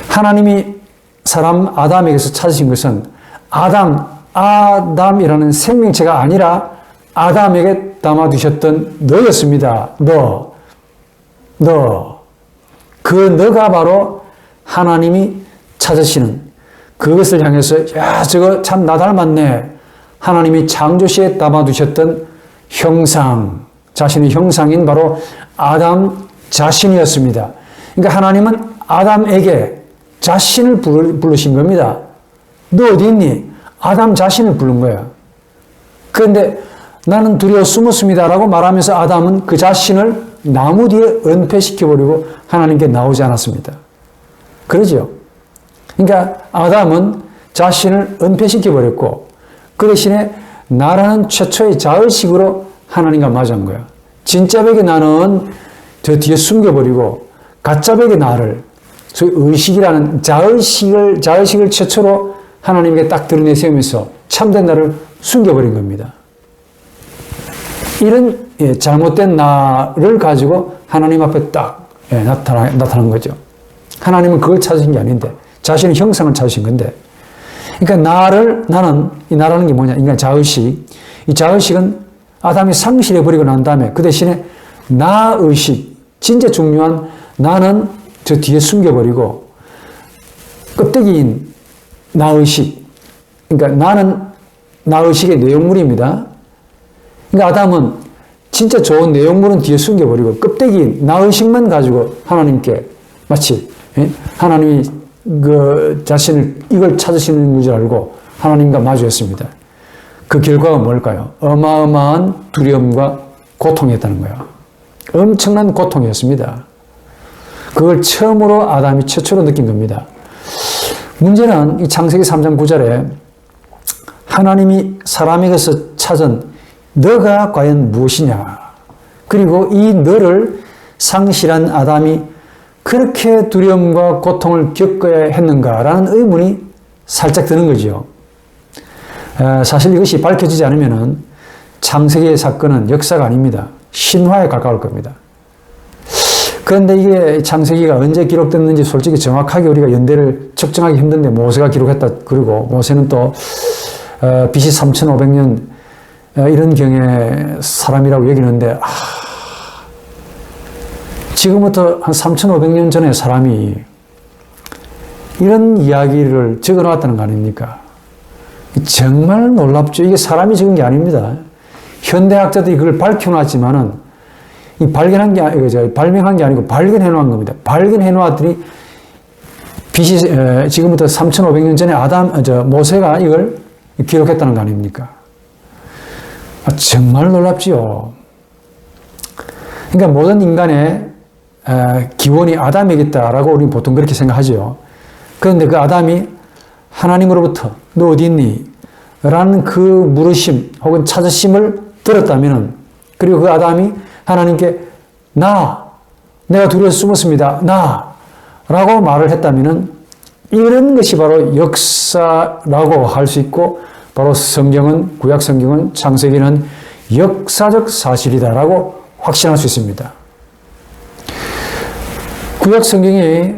하나님이 사람 아담에게서 찾으신 것은 아담이라는 생명체가 아니라 아담에게 담아두셨던 너였습니다. 그 너가 바로 하나님이 찾으시는 그것을 향해서 저거 참 나 닮았네. 하나님이 창조시에 담아두셨던 자신의 형상인 바로 아담 자신이었습니다. 그러니까 하나님은 아담에게 자신을 부르신 겁니다. 너 어디 있니? 아담 자신을 부른 거야. 그런데 나는 두려워 숨었습니다 라고 말하면서 아담은 그 자신을 나무 뒤에 은폐시켜버리고 하나님께 나오지 않았습니다. 그러죠? 그러니까 아담은 자신을 은폐시켜버렸고 그 대신에 나라는 최초의 자의식으로 하나님과 맞은 거야. 진짜 백의 나는 저 뒤에 숨겨버리고 가짜 백의 나를 소위 의식이라는 자의식을 최초로 하나님께 딱 드러내세우면서 참된 나를 숨겨버린 겁니다. 이런 잘못된 나를 가지고 하나님 앞에 딱 나타난 거죠. 하나님은 그걸 찾으신 게 아닌데, 자신의 형상을 찾으신 건데, 그러니까 이 나라는 게 뭐냐? 인간 자의식. 이 자의식은 아담이 상실해버리고 난 다음에 그 대신에 나의식, 진짜 중요한 나는 저 뒤에 숨겨버리고 껍데기인 나의식. 그러니까 나는 나의식의 내용물입니다. 그러니까 아담은 진짜 좋은 내용물은 뒤에 숨겨버리고 껍데기인 나의식만 가지고 하나님께 마치 하나님이 그 자신을 이걸 찾으시는 줄 알고 하나님과 마주했습니다. 그 결과가 뭘까요? 어마어마한 두려움과 고통이었다는 거예요. 엄청난 고통이었습니다. 그걸 처음으로 아담이 최초로 느낀 겁니다. 문제는 이 창세기 3장 9절에 하나님이 사람에게서 찾은 너가 과연 무엇이냐? 그리고 이 너를 상실한 아담이 그렇게 두려움과 고통을 겪어야 했는가라는 의문이 살짝 드는 거죠. 사실 이것이 밝혀지지 않으면 창세기의 사건은 역사가 아닙니다. 신화에 가까울 겁니다. 그런데 이게 창세기가 언제 기록됐는지 솔직히 정확하게 우리가 연대를 측정하기 힘든데 모세가 기록했다 그러고 모세는 또 BC 3500년 이런 경의 사람이라고 여기는데 지금부터 한 3500년 전에 사람이 이런 이야기를 적어놨다는 거 아닙니까? 정말 놀랍죠. 이게 사람이 적은 게 아닙니다. 현대학자들이 그걸 밝혀놨지만은 이 발명한 게 아니고 발견해 놓은 겁니다. 발견해 놓았더니 지금부터 3500년 전에 모세가 이걸 기록했다는 거 아닙니까? 정말 놀랍지요. 그러니까 모든 인간의 기원이 아담이겠다라고 우리는 보통 그렇게 생각하죠. 그런데 그 아담이 하나님으로부터 너 어디 있니? 라는 그 물으심 혹은 찾으심을 들었다면, 그리고 그 아담이 하나님께 내가 두려워서 숨었습니다. 라고 말을 했다면 이런 것이 바로 역사라고 할 수 있고, 바로 구약 성경은 창세기는 역사적 사실이다라고 확신할 수 있습니다. 구약 성경이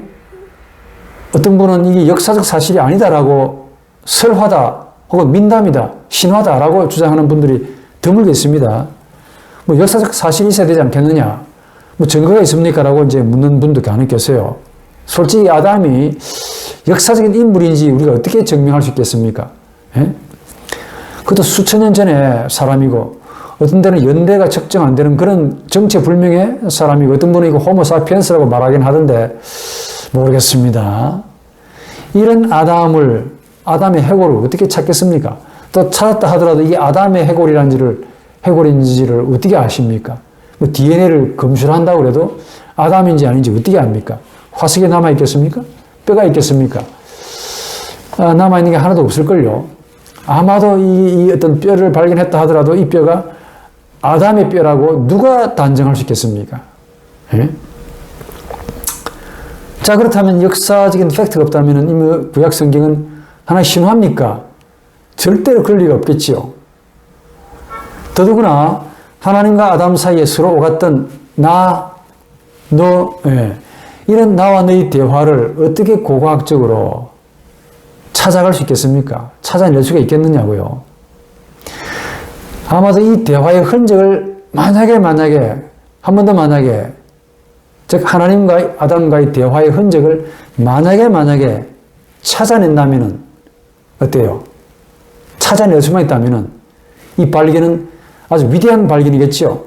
어떤 분은 이게 역사적 사실이 아니다라고 설화다 혹은 민담이다, 신화다라고 주장하는 분들이 드물게 있습니다. 뭐 역사적 사실이 있어야 되지 않겠느냐? 뭐 증거가 있습니까? 라고 이제 묻는 분도 간혹 계세요. 솔직히 아담이 역사적인 인물인지 우리가 어떻게 증명할 수 있겠습니까? 그것도 수천 년 전에 사람이고, 어떤 데는 연대가 측정 안 되는 그런 정체불명의 사람이고, 어떤 분은 이거 호모사피엔스라고 말하긴 하던데 모르겠습니다. 이런 아담의 해골을 어떻게 찾겠습니까? 또 찾았다 하더라도 이게 아담의 해골인지를 어떻게 아십니까? 뭐 DNA를 검출을 한다고 해도 아담인지 아닌지 어떻게 압니까? 화석에 남아있겠습니까? 뼈가 있겠습니까? 남아있는 게 하나도 없을걸요. 아마도 이 어떤 뼈를 발견했다 하더라도 이 뼈가 아담의 뼈라고 누가 단정할 수 있겠습니까? 자, 그렇다면 역사적인 팩트가 없다면 이 구약 성경은 하나의 신화입니까? 절대로 그럴 리가 없겠지요. 더더구나 하나님과 아담 사이에 서로 오갔던 이런 나와 너의 대화를 어떻게 고고학적으로 찾아갈 수 있겠습니까? 찾아낼 수가 있겠느냐고요. 아마도 이 대화의 흔적을 만약에 한 번 더 즉 하나님과 아담과의 대화의 흔적을 만약에 찾아낸다면 어때요? 찾아낼 수만 있다면 이 발견은 아주 위대한 발견이겠죠.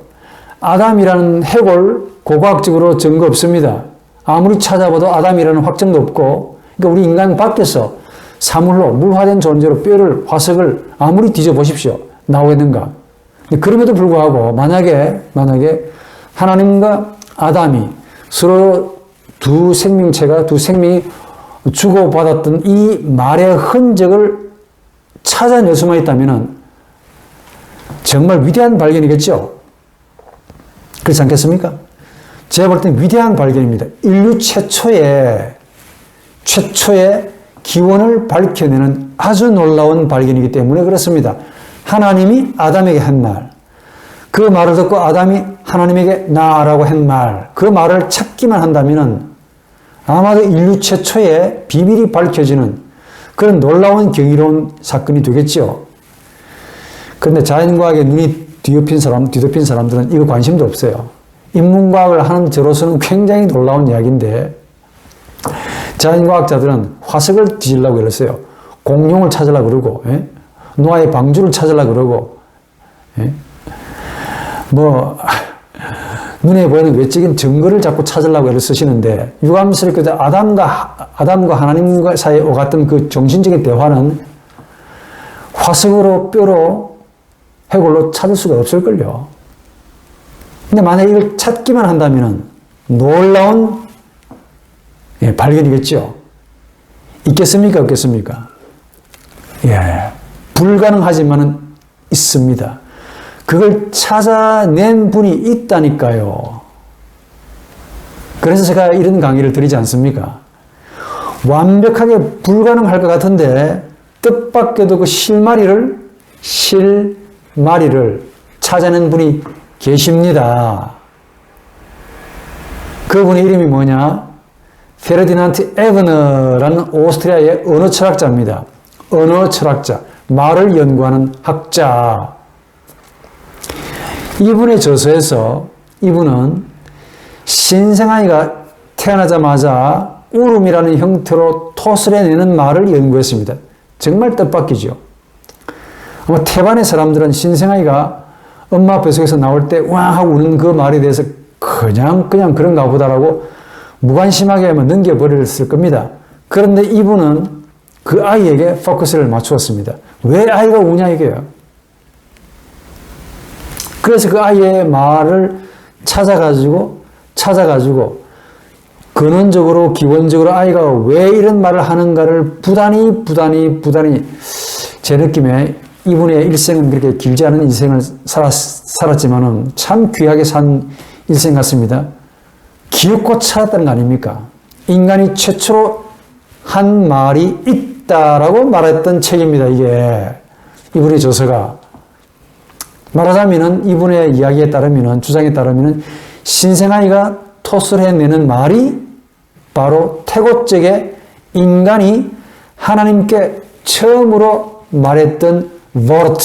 아담이라는 해골 고고학적으로 증거 없습니다. 아무리 찾아봐도 아담이라는 확정도 없고, 그러니까 우리 인간 밖에서 사물로 물화된 존재로 화석을 아무리 뒤져보십시오. 나오겠는가? 그럼에도 불구하고 만약에 하나님과 아담이 서로 두 생명이 주고받았던 이 말의 흔적을 찾아낼 수만 있다면 정말 위대한 발견이겠죠? 그렇지 않겠습니까? 제가 볼 땐 위대한 발견입니다. 인류 최초의 최초의 기원을 밝혀내는 아주 놀라운 발견이기 때문에 그렇습니다. 하나님이 아담에게 한 말, 그 말을 듣고 아담이 하나님에게 나라고 한 말, 그 말을 찾기만 한다면 아마도 인류 최초의 비밀이 밝혀지는 그런 놀라운 경이로운 사건이 되겠죠. 그런데 자연과학에 눈이 뒤덮인 사람들은 이거 관심도 없어요. 인문과학을 하는 저로서는 굉장히 놀라운 이야기인데, 자연과학자들은 화석을 뒤지려고 그랬어요. 공룡을 찾으려고 그러고, 노아의 방주를 찾으려고 그러고, 눈에 보이는 외적인 증거를 자꾸 찾으려고 애를 쓰시는데, 유감스럽게도 아담과 하나님과 사이에 오갔던 그 정신적인 대화는 화석으로 뼈로 해골로 찾을 수가 없을걸요. 근데 만약에 이걸 찾기만 한다면 놀라운 발견이겠죠. 있겠습니까? 없겠습니까? 불가능하지만은 있습니다. 그걸 찾아낸 분이 있다니까요. 그래서 제가 이런 강의를 드리지 않습니까? 완벽하게 불가능할 것 같은데 뜻밖에도 그 실마리를 찾아낸 분이 계십니다. 그분의 이름이 뭐냐? 페르디난트 에버너라는 오스트리아의 언어 철학자입니다. 언어 철학자, 말을 연구하는 학자. 이분의 저서에서 이분은 신생아이가 태어나자마자 울음이라는 형태로 토설해 내는 말을 연구했습니다. 정말 뜻밖이죠. 아마 태반의 사람들은 신생아이가 엄마 뱃속에서 나올 때 와 하고 우는 그 말에 대해서 그냥 그런가 보다라고 무관심하게 넘겨버렸을 겁니다. 그런데 이분은 그 아이에게 포커스를 맞추었습니다. 왜 아이가 우냐 이게요. 그래서 그 아이의 말을 찾아가지고 근원적으로 기본적으로 아이가 왜 이런 말을 하는가를 부단히 제 느낌에 이분의 일생은 그렇게 길지 않은 인생을 살았지만은 참 귀하게 산 일생 같습니다. 기웃고 찾았다는 거 아닙니까? 인간이 최초로 한 말이 있다라고 말했던 책입니다. 이게 이분의 저서가. 말하자면은 이분의 이야기에 따르면은 주장에 따르면은 신생아이가 토설해내는 말이 바로 태고적에 인간이 하나님께 처음으로 말했던 Wort,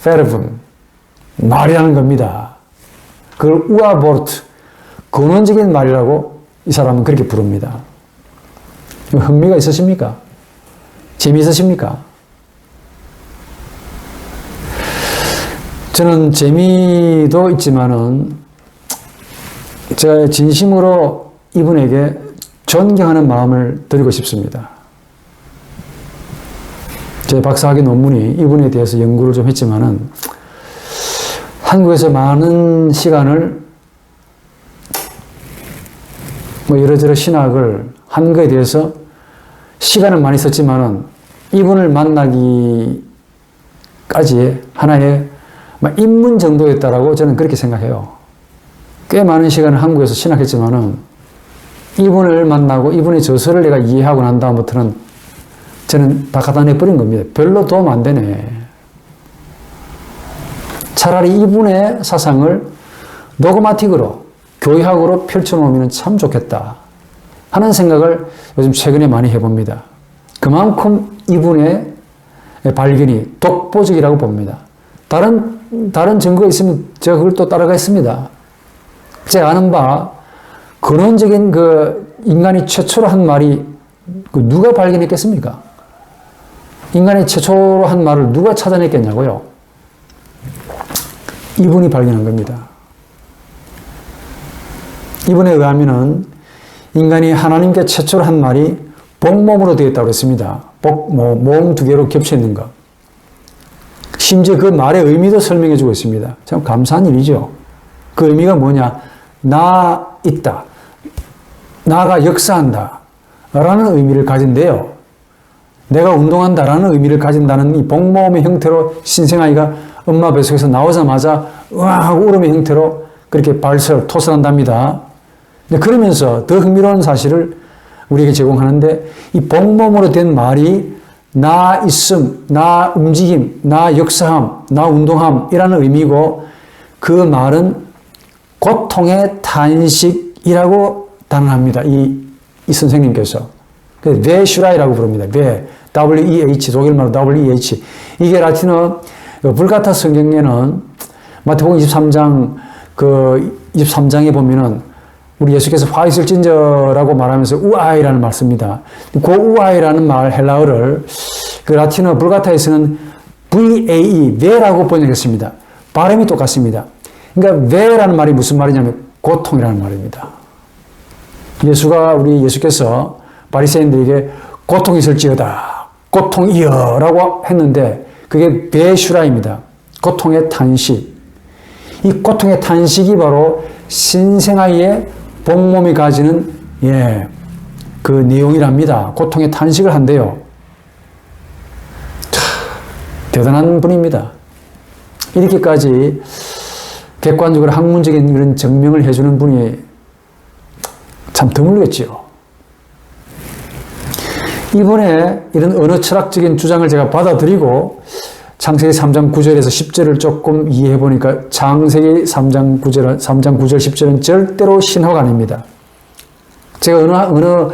Verbum, 말이라는 겁니다. 그걸 Urwort, 근원적인 말이라고 이 사람은 그렇게 부릅니다. 흥미가 있으십니까? 재미있으십니까? 저는 재미도 있지만은 제가 진심으로 이분에게 존경하는 마음을 드리고 싶습니다. 제 박사학위 논문이 이분에 대해서 연구를 좀 했지만은 한국에서 많은 시간을 이러저러 신학을 한 거에 대해서 시간을 많이 썼지만은 이분을 만나기까지 하나의 입문 정도였다라고 저는 그렇게 생각해요. 꽤 많은 시간을 한국에서 신학했지만은 이분을 만나고 이분의 저서를 내가 이해하고 난 다음부터는 저는 다 갖다 내버린 겁니다. 별로 도움 안 되네. 차라리 이분의 사상을 노그마틱으로, 교의학으로 펼쳐놓으면 참 좋겠다 하는 생각을 요즘 최근에 많이 해봅니다. 그만큼 이분의 발견이 독보적이라고 봅니다. 다른 증거가 있으면 제가 그걸 또 따라가겠습니다. 제가 아는 바, 근원적인 그 인간이 최초로 한 말이 누가 발견했겠습니까? 인간이 최초로 한 말을 누가 찾아냈겠냐고요? 이분이 발견한 겁니다. 이분에 의하면은 인간이 하나님께 최초로 한 말이 복몸으로 되어 있다고 했습니다. 몸 두 개로 겹쳐 있는 것. 심지어 그 말의 의미도 설명해 주고 있습니다. 참 감사한 일이죠. 그 의미가 뭐냐? 나 있다. 나가 역사한다. 라는 의미를 가진대요. 내가 운동한다라는 의미를 가진다는 이 복모음의 형태로 신생아이가 엄마 뱃속에서 나오자마자 으아 하고 울음의 형태로 그렇게 토설한답니다. 근데 그러면서 더 흥미로운 사실을 우리에게 제공하는데 이 복몸으로 된 말이 나 있음, 나 움직임, 나 역사함, 나 운동함이라는 의미고 그 말은 고통의 탄식이라고 단언합니다. 이 선생님께서. 베슈라이라고 부릅니다. W-E-H, 독일말로 W-E-H. 이게 라틴어 불가타 성경에는 마태복음 23장 23장에 보면은 우리 예수께서 화 있을 찐저라고 말하면서 우아이라는 말 씁니다. 그 우아이라는 말 헬라어를 그 라틴어 불가타에서는 VAE, 베라고 번역했습니다. 발음이 똑같습니다. 그러니까 베라는 말이 무슨 말이냐면 고통이라는 말입니다. 우리 예수께서 바리새인들에게 고통이 있을지어다, 고통이여라고 했는데 그게 베슈라입니다. 고통의 탄식. 이 고통의 탄식이 바로 신생아의 복몸이 가지는 그 내용이랍니다. 고통의 탄식을 한대요. 대단한 분입니다. 이렇게까지 객관적으로 학문적인 이런 증명을 해주는 분이 참 드물겠지요. 이번에 이런 언어 철학적인 주장을 제가 받아들이고 창세기 3장 9절에서 10절을 조금 이해해 보니까 창세기 3장 9절 10절은 절대로 신화가 아닙니다. 제가 어느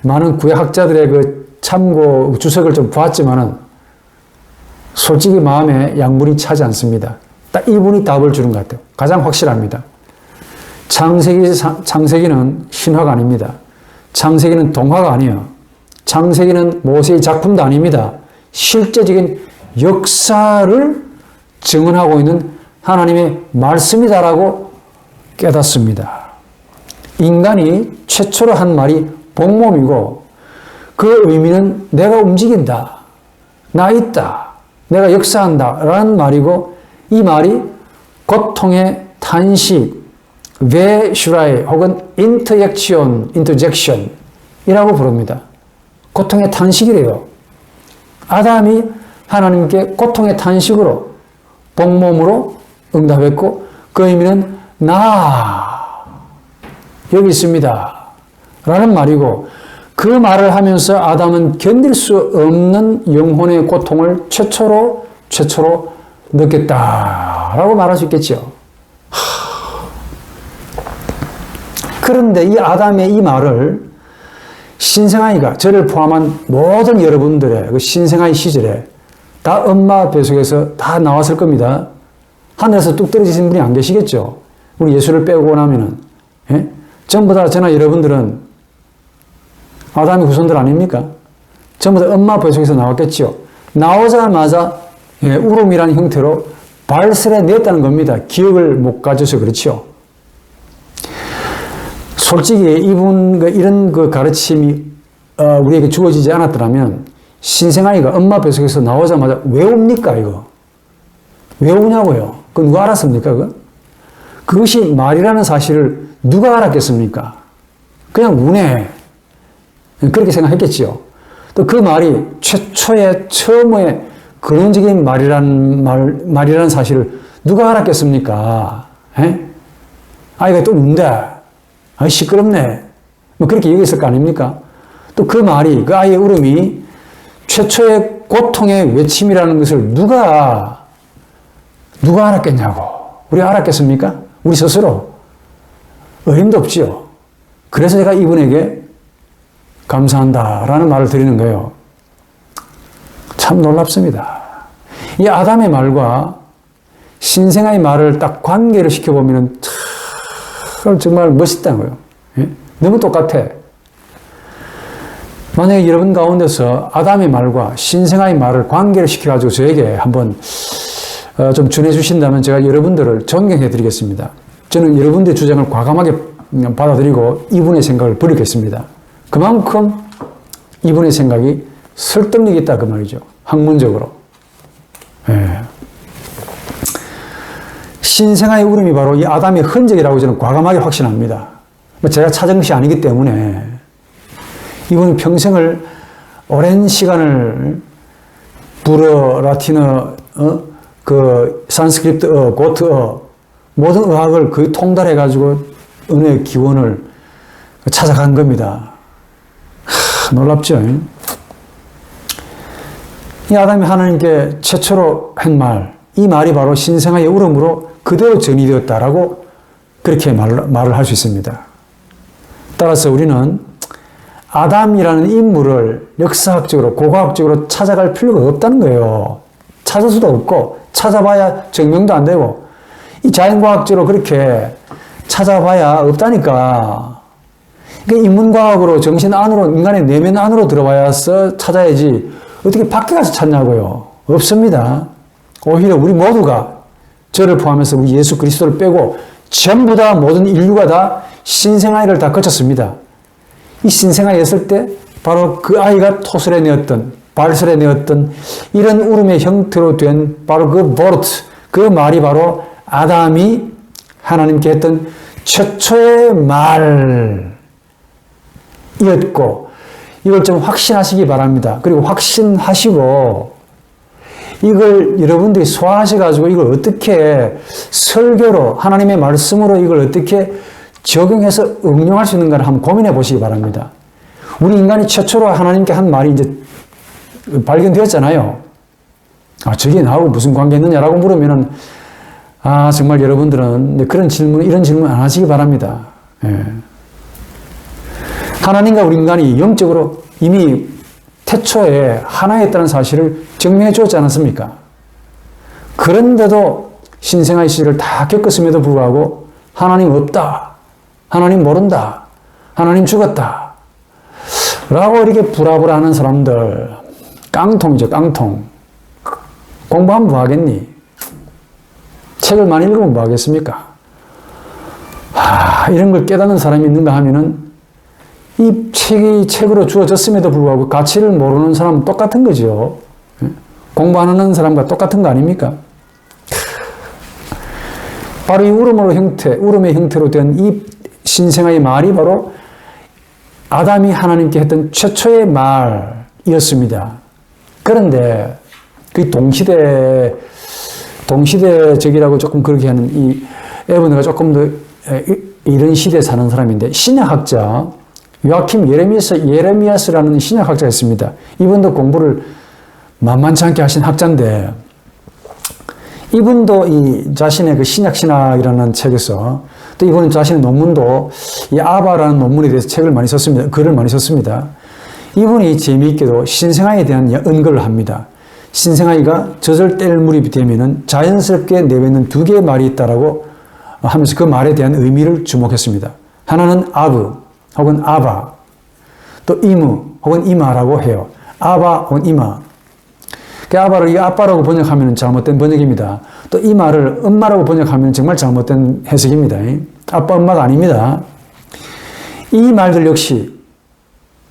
많은 구약학자들의 그 참고 주석을 좀 보았지만은 솔직히 마음에 양분이 차지 않습니다. 딱 이분이 답을 주는 것 같아요. 가장 확실합니다. 창세기는 신화가 아닙니다. 창세기는 동화가 아니에요. 창세기는 모세의 작품도 아닙니다. 실제적인 역사를 증언하고 있는 하나님의 말씀이다라고 깨닫습니다. 인간이 최초로 한 말이 복몸이고 그 의미는 내가 움직인다, 나 있다, 내가 역사한다 라는 말이고 이 말이 고통의 탄식, 베슈라이 혹은 인터젝션이라고 부릅니다. 고통의 탄식이래요. 아담이 하나님께 고통의 탄식으로 복몸으로 응답했고 그 의미는 나 여기 있습니다 라는 말이고 그 말을 하면서 아담은 견딜 수 없는 영혼의 고통을 최초로 느꼈다라고 말할 수 있겠죠. 그런데 이 아담의 이 말을 신생아이가 저를 포함한 모든 여러분들의 그 신생아이 시절에 다 엄마 뱃속에서 다 나왔을 겁니다. 하늘에서 뚝 떨어지신 분이 안 계시겠죠. 우리 예수를 빼고 나면은 전부 다 저나 여러분들은 아담의 후손들 아닙니까? 전부 다 엄마 뱃속에서 나왔겠죠. 나오자마자 울음이라는 형태로 발설해 냈다는 겁니다. 기억을 못 가져서 그렇죠. 솔직히 이런 그 가르침이 우리에게 주어지지 않았더라면 신생아이가 엄마 뱃속에서 나오자마자 왜 웁니까 이거? 왜 우냐고요? 그거 누가 알았습니까? 그것이 말이라는 사실을 누가 알았겠습니까? 그냥 우네. 그렇게 생각했겠지요. 또 그 말이 처음의 근원적인 말이라는 사실을 누가 알았겠습니까? 아이가 또 운다. 시끄럽네. 뭐 그렇게 얘기했을 거 아닙니까? 또 그 말이, 그 아이의 울음이 최초의 고통의 외침이라는 것을 누가 알았겠냐고. 우리 알았겠습니까? 우리 스스로. 어림도 없지요. 그래서 제가 이분에게 감사한다라는 말을 드리는 거예요. 참 놀랍습니다. 이 아담의 말과 신생아의 말을 딱 관계를 시켜보면 정말 멋있다는 거예요. 너무 똑같아. 만약에 여러분 가운데서 아담의 말과 신생아의 말을 관계를 시켜가지고 저에게 한번 좀 전해주신다면 제가 여러분들을 존경해 드리겠습니다. 저는 여러분들의 주장을 과감하게 받아들이고 이분의 생각을 버리겠습니다. 그만큼 이분의 생각이 설득력이 있다 그 말이죠. 학문적으로. 신생아의 울음이 바로 이 아담의 흔적이라고 저는 과감하게 확신합니다. 제가 찾은 것이 아니기 때문에 이분은 평생을 오랜 시간을 불어, 라틴어, 그 산스크리트어, 고트어 모든 의학을 거의 통달해가지고 은혜의 기원을 찾아간 겁니다. 놀랍죠? 이 아담이 하나님께 최초로 한 말, 이 말이 바로 신생아의 울음으로 그대로 전이되었다라고 그렇게 말을 할 수 있습니다. 따라서 우리는 아담이라는 인물을 역사학적으로, 고고학적으로 찾아갈 필요가 없다는 거예요. 찾을 수도 없고, 찾아봐야 증명도 안 되고, 이 자연과학적으로 그렇게 찾아봐야 없다니까. 그러니까 인문과학으로 정신 안으로, 인간의 내면 안으로 들어와서 찾아야지, 어떻게 밖에 가서 찾냐고요. 없습니다. 오히려 우리 모두가, 저를 포함해서 우리 예수 그리스도를 빼고, 전부 다 모든 인류가 다 신생아를 다 거쳤습니다. 이 신생아였을 때 바로 그 아이가 토설해 내었던, 발설해 내었던 이런 울음의 형태로 된 바로 그 보르트, 그 말이 바로 아담이 하나님께 했던 최초의 말이었고, 이걸 좀 확신하시기 바랍니다. 그리고 확신하시고 이걸 여러분들이 소화하셔가지고 이걸 어떻게 설교로, 하나님의 말씀으로 이걸 어떻게 적용해서 응용할 수 있는가를 한번 고민해 보시기 바랍니다. 우리 인간이 최초로 하나님께 한 말이 이제 발견되었잖아요. 아, 저게 나하고 무슨 관계 있느냐라고 물으면은, 아, 정말 여러분들은 그런 질문, 이런 질문 안 하시기 바랍니다. 예. 하나님과 우리 인간이 영적으로 이미 태초에 하나였다는 사실을 증명해 주었지 않았습니까? 그런데도 신생아의 시절을 다 겪었음에도 불구하고 하나님 없다, 하나님 모른다, 하나님 죽었다 라고 이렇게 불화불화 하는 사람들, 깡통이죠, 깡통. 공부하면 뭐 하겠니? 책을 많이 읽으면 뭐 하겠습니까? 이런 걸 깨닫는 사람이 있는가 하면은 이 책으로 주어졌음에도 불구하고 가치를 모르는 사람은 똑같은 거죠. 공부하는 사람과 똑같은 거 아닙니까? 바로 이 울음의 형태로 된 이 신생아의 말이 바로 아담이 하나님께 했던 최초의 말이었습니다. 그런데 그 동시대적이라고 조금 그렇게 하는 이 에브너가 조금 더 이런 시대에 사는 사람인데, 신약학자 요아킴 예레미야스라는 신약학자가 있습니다. 이분도 공부를 만만치 않게 하신 학자인데, 이분도 이 자신의 그 신약신학이라는 책에서, 또 이분은 자신의 논문도 이 아바라는 논문에 대해서 글을 많이 썼습니다. 이분이 재미있게도 신생아에 대한 언급을 합니다. 신생아이가 젖을 뗄 무렵이 되면은 자연스럽게 내뱉는 두 개의 말이 있다라고 하면서 그 말에 대한 의미를 주목했습니다. 하나는 아브 혹은 아바, 또 이무 혹은 이마라고 해요. 아바 혹은 이마. 그 아바를 이 아빠라고 번역하면 잘못된 번역입니다. 또 이마를 엄마라고 번역하면 정말 잘못된 해석입니다. 아빠, 엄마가 아닙니다. 이 말들 역시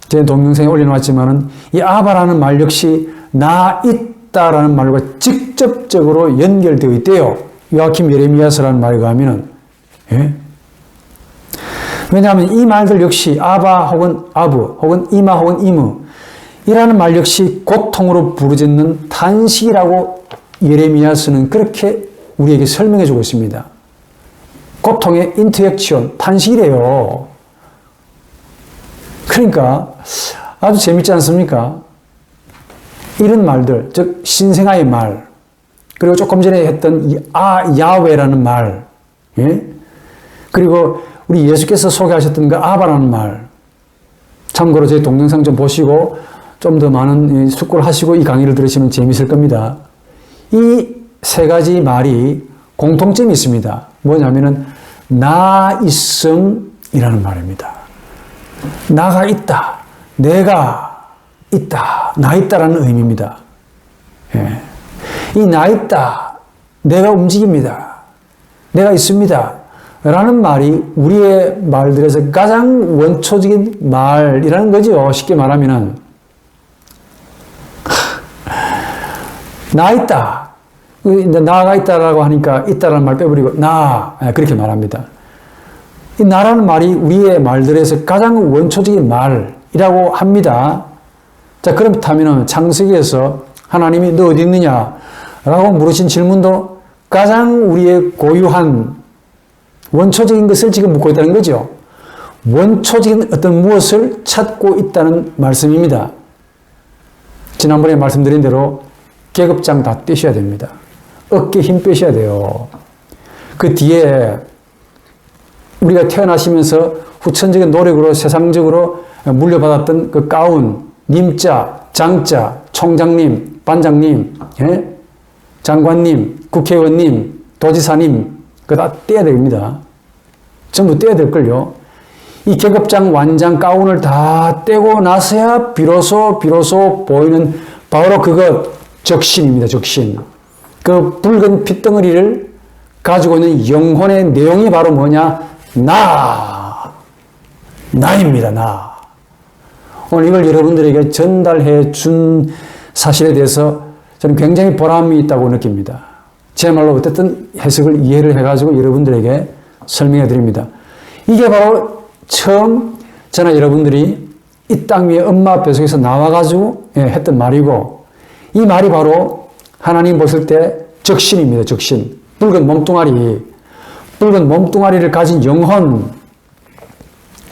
제 동영상에 올려놨지만은 이 아바라는 말 역시 나 있다라는 말과 직접적으로 연결되어 있대요. 요아킴 예레미야스라는 말에 가면은. 예? 왜냐하면 이 말들 역시 아바 혹은 아부 혹은 이마 혹은 이무 이라는 말 역시 고통으로 부르짖는 탄식이라고 예레미야스는 그렇게 우리에게 설명해 주고 있습니다. 고통의 인터액션, 탄식이래요. 그러니까 아주 재밌지 않습니까? 이런 말들, 즉 신생아의 말, 그리고 조금 전에 했던 이 야훼라는 말, 예? 그리고 우리 예수께서 소개하셨던 그 아바라는 말, 참고로 제 동영상 좀 보시고 좀 더 많은 숙고를 하시고 이 강의를 들으시면 재미있을 겁니다. 이 세 가지 말이 공통점이 있습니다. 뭐냐면은 나 있음이라는 말입니다. 나가 있다, 내가 있다, 나 있다라는 의미입니다. 예. 이 나 있다, 내가 움직입니다, 내가 있습니다 라는 말이 우리의 말들에서 가장 원초적인 말이라는 거죠. 쉽게 말하면은 나 있다, 나가 있다라고 하니까 있다라는 말 빼버리고 나, 그렇게 말합니다. 이 나라는 말이 우리의 말들에서 가장 원초적인 말이라고 합니다. 자, 그렇다면 창세기에서 하나님이 너 어디 있느냐 라고 물으신 질문도 가장 우리의 고유한 원초적인 것을 지금 묻고 있다는 거죠. 원초적인 어떤 무엇을 찾고 있다는 말씀입니다. 지난번에 말씀드린 대로 계급장 다 떼셔야 됩니다. 어깨 힘 빼셔야 돼요. 그 뒤에 우리가 태어나시면서 후천적인 노력으로 세상적으로 물려받았던 그 가운, 님자, 장자, 총장님, 반장님, 예? 장관님, 국회의원님, 도지사님, 그거 다 떼야 됩니다. 전부 떼야 될걸요. 이 계급장, 완장, 가운을 다 떼고 나서야 비로소 보이는 바로 그것, 적신입니다. 적신. 그 붉은 핏덩어리를 가지고 있는 영혼의 내용이 바로 뭐냐? 나입니다. 나. 오늘 이걸 여러분들에게 전달해 준 사실에 대해서 저는 굉장히 보람이 있다고 느낍니다. 제 말로 어쨌든 해석을 이해를 해가지고 여러분들에게 설명해 드립니다. 이게 바로 처음 저나 여러분들이 이 땅 위에 엄마 뱃속에서 나와가지고 했던 말이고, 이 말이 바로 하나님 보실 때 적신입니다. 적신. 붉은 몸뚱아리를 가진 영혼,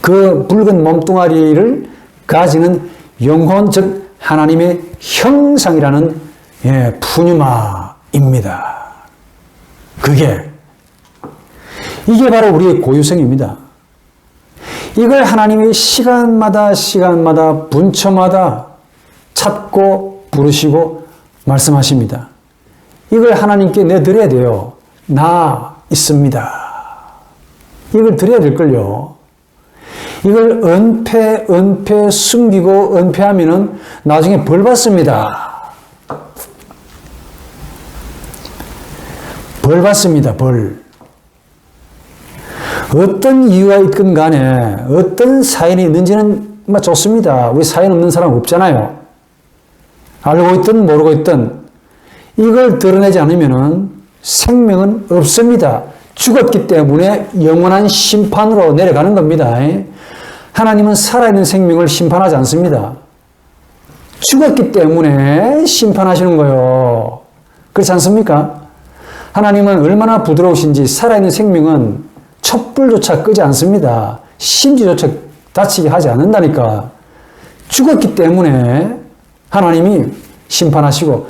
그 붉은 몸뚱아리를 가지는 영혼, 즉 하나님의 형상이라는 푸뉴마입니다. 이게 바로 우리의 고유성입니다. 이걸 하나님이 시간마다 분초마다 찾고 부르시고 말씀하십니다. 이걸 하나님께 내드려야 돼요. 나 있습니다. 이걸 드려야 될걸요. 이걸 은폐 숨기고 은폐하면은 나중에 벌 받습니다. 벌 받습니다. 벌. 어떤 이유가 있건 간에 어떤 사연이 있는지는 좋습니다. 우리 사연 없는 사람 없잖아요. 알고 있든 모르고 있든 이걸 드러내지 않으면 생명은 없습니다. 죽었기 때문에 영원한 심판으로 내려가는 겁니다. 하나님은 살아있는 생명을 심판하지 않습니다. 죽었기 때문에 심판하시는 거예요. 그렇지 않습니까? 하나님은 얼마나 부드러우신지 살아있는 생명은 촛불조차 끄지 않습니다. 심지조차 다치게 하지 않는다니까. 죽었기 때문에 하나님이 심판하시고,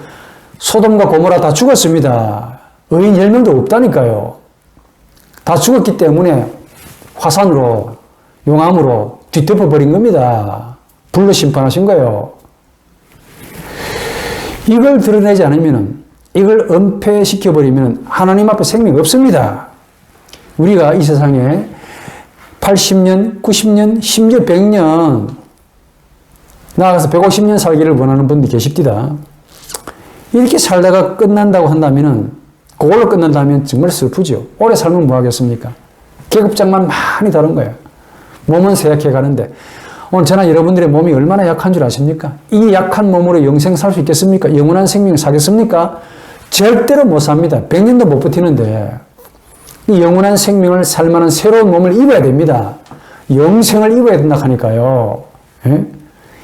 소돔과 고모라 다 죽었습니다. 의인 10명도 없다니까요. 다 죽었기 때문에 화산으로, 용암으로 뒤덮어버린 겁니다. 불로 심판하신 거예요. 이걸 드러내지 않으면, 이걸 은폐시켜버리면 하나님 앞에 생명이 없습니다. 우리가 이 세상에 80년, 90년, 심지어 100년, 나아가서 150년 살기를 원하는 분들이 계십니다. 이렇게 살다가 끝난다고 한다면, 그걸로 끝난다면 정말 슬프죠. 오래 살면 뭐 하겠습니까? 계급장만 많이 다른 거예요. 몸은 세약해 가는데, 오늘 저나 여러분들의 몸이 얼마나 약한 줄 아십니까? 이 약한 몸으로 영생 살 수 있겠습니까? 영원한 생명 사겠습니까? 절대로 못 삽니다. 100년도 못 버티는데, 이 영원한 생명을 살만한 새로운 몸을 입어야 됩니다. 영생을 입어야 된다 하니까요. 예?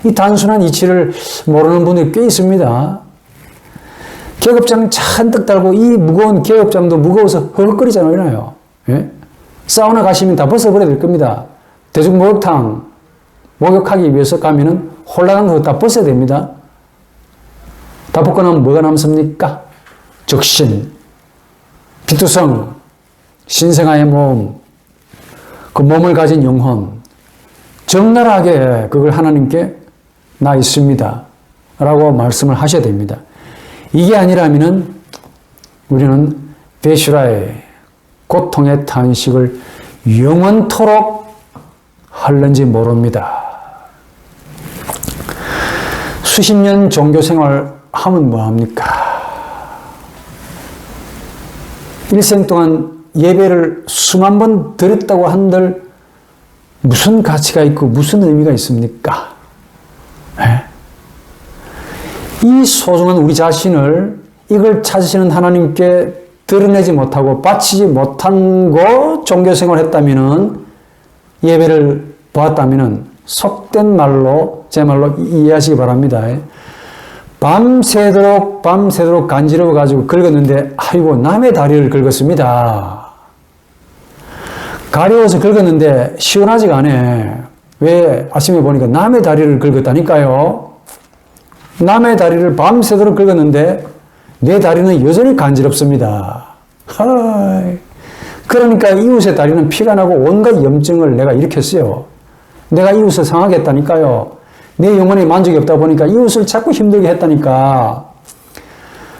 이 단순한 이치를 모르는 분들이 꽤 있습니다. 계급장 잔뜩 달고 이 무거운 계급장도 무거워서 헐거리잖아요. 예? 사우나 가시면 다 벗어버려야 될 겁니다. 대중목욕탕 목욕하기 위해서 가면은 홀라당 거 다 벗어야 됩니다. 다 벗고 나면 뭐가 남습니까? 적신, 피투성, 신생아의 몸, 그 몸을 가진 영혼, 적나라하게 그걸 하나님께 나 있습니다 라고 말씀을 하셔야 됩니다. 이게 아니라면은 우리는 베슈라의 고통의 탄식을 영원토록 할는지 모릅니다. 수십 년 종교 생활 하면 뭐합니까? 일생 동안 예배를 수만 번 드렸다고 한들 무슨 가치가 있고 무슨 의미가 있습니까? 네? 이 소중한 우리 자신을 이걸 찾으시는 하나님께 드러내지 못하고 바치지 못한 거 종교생활을 했다면, 예배를 보았다면 속된 말로, 제 말로 이해하시기 바랍니다. 밤새도록 간지러워가지고 긁었는데, 아이고, 남의 다리를 긁었습니다. 가려워서 긁었는데 시원하지가 않아. 왜? 아침에 보니까 남의 다리를 긁었다니까요. 남의 다리를 밤새도록 긁었는데 내 다리는 여전히 간지럽습니다. 하이. 그러니까 이웃의 다리는 피가 나고 온갖 염증을 내가 일으켰어요. 내가 이웃을 상하게 했다니까요. 내 영혼에 만족이 없다 보니까 이웃을 자꾸 힘들게 했다니까.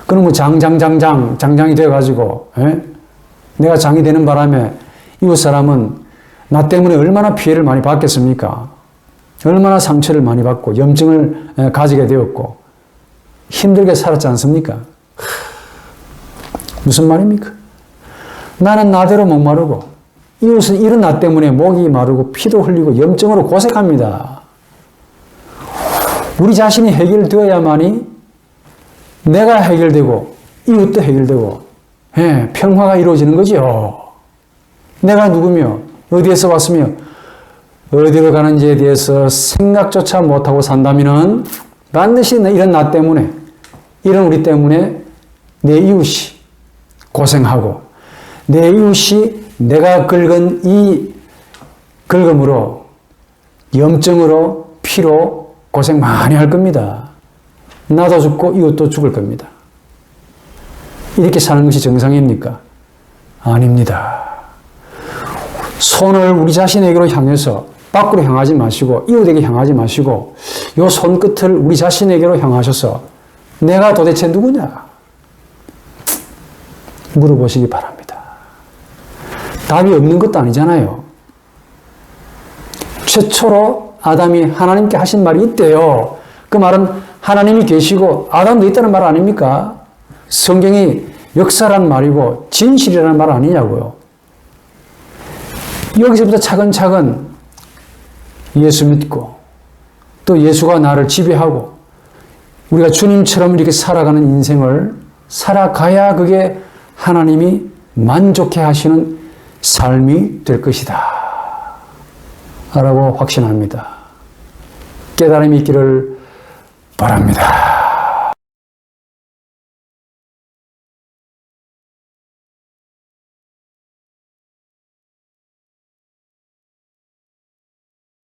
그럼 뭐 장장이 되어가지고, 에? 내가 장이 되는 바람에 이웃 사람은 나 때문에 얼마나 피해를 많이 받겠습니까? 얼마나 상처를 많이 받고 염증을 가지게 되었고 힘들게 살았지 않습니까? 무슨 말입니까? 나는 나대로 목마르고 이웃은 이런 나 때문에 목이 마르고 피도 흘리고 염증으로 고생합니다. 우리 자신이 해결되어야만이 내가 해결되고 이웃도 해결되고 평화가 이루어지는 거죠. 내가 누구며 어디에서 왔으며 어디로 가는지에 대해서 생각조차 못하고 산다면 반드시 이런 나 때문에 이런 우리 때문에 내 이웃이 고생하고 내 이웃이 내가 긁은 이 긁음으로 염증으로 피로 고생 많이 할 겁니다. 나도 죽고 이웃도 죽을 겁니다. 이렇게 사는 것이 정상입니까? 아닙니다. 손을 우리 자신에게로 향해서 밖으로 향하지 마시고 이웃에게 향하지 마시고 요 손끝을 우리 자신에게로 향하셔서 내가 도대체 누구냐? 물어보시기 바랍니다. 답이 없는 것도 아니잖아요. 최초로 아담이 하나님께 하신 말이 있대요. 그 말은 하나님이 계시고 아담도 있다는 말 아닙니까? 성경이 역사란 말이고 진실이라는 말 아니냐고요. 여기서부터 차근차근 예수 믿고 또 예수가 나를 지배하고 우리가 주님처럼 이렇게 살아가는 인생을 살아가야 그게 하나님이 만족해 하시는 삶이 될 것이다 라고 확신합니다. 깨달음이 있기를 바랍니다.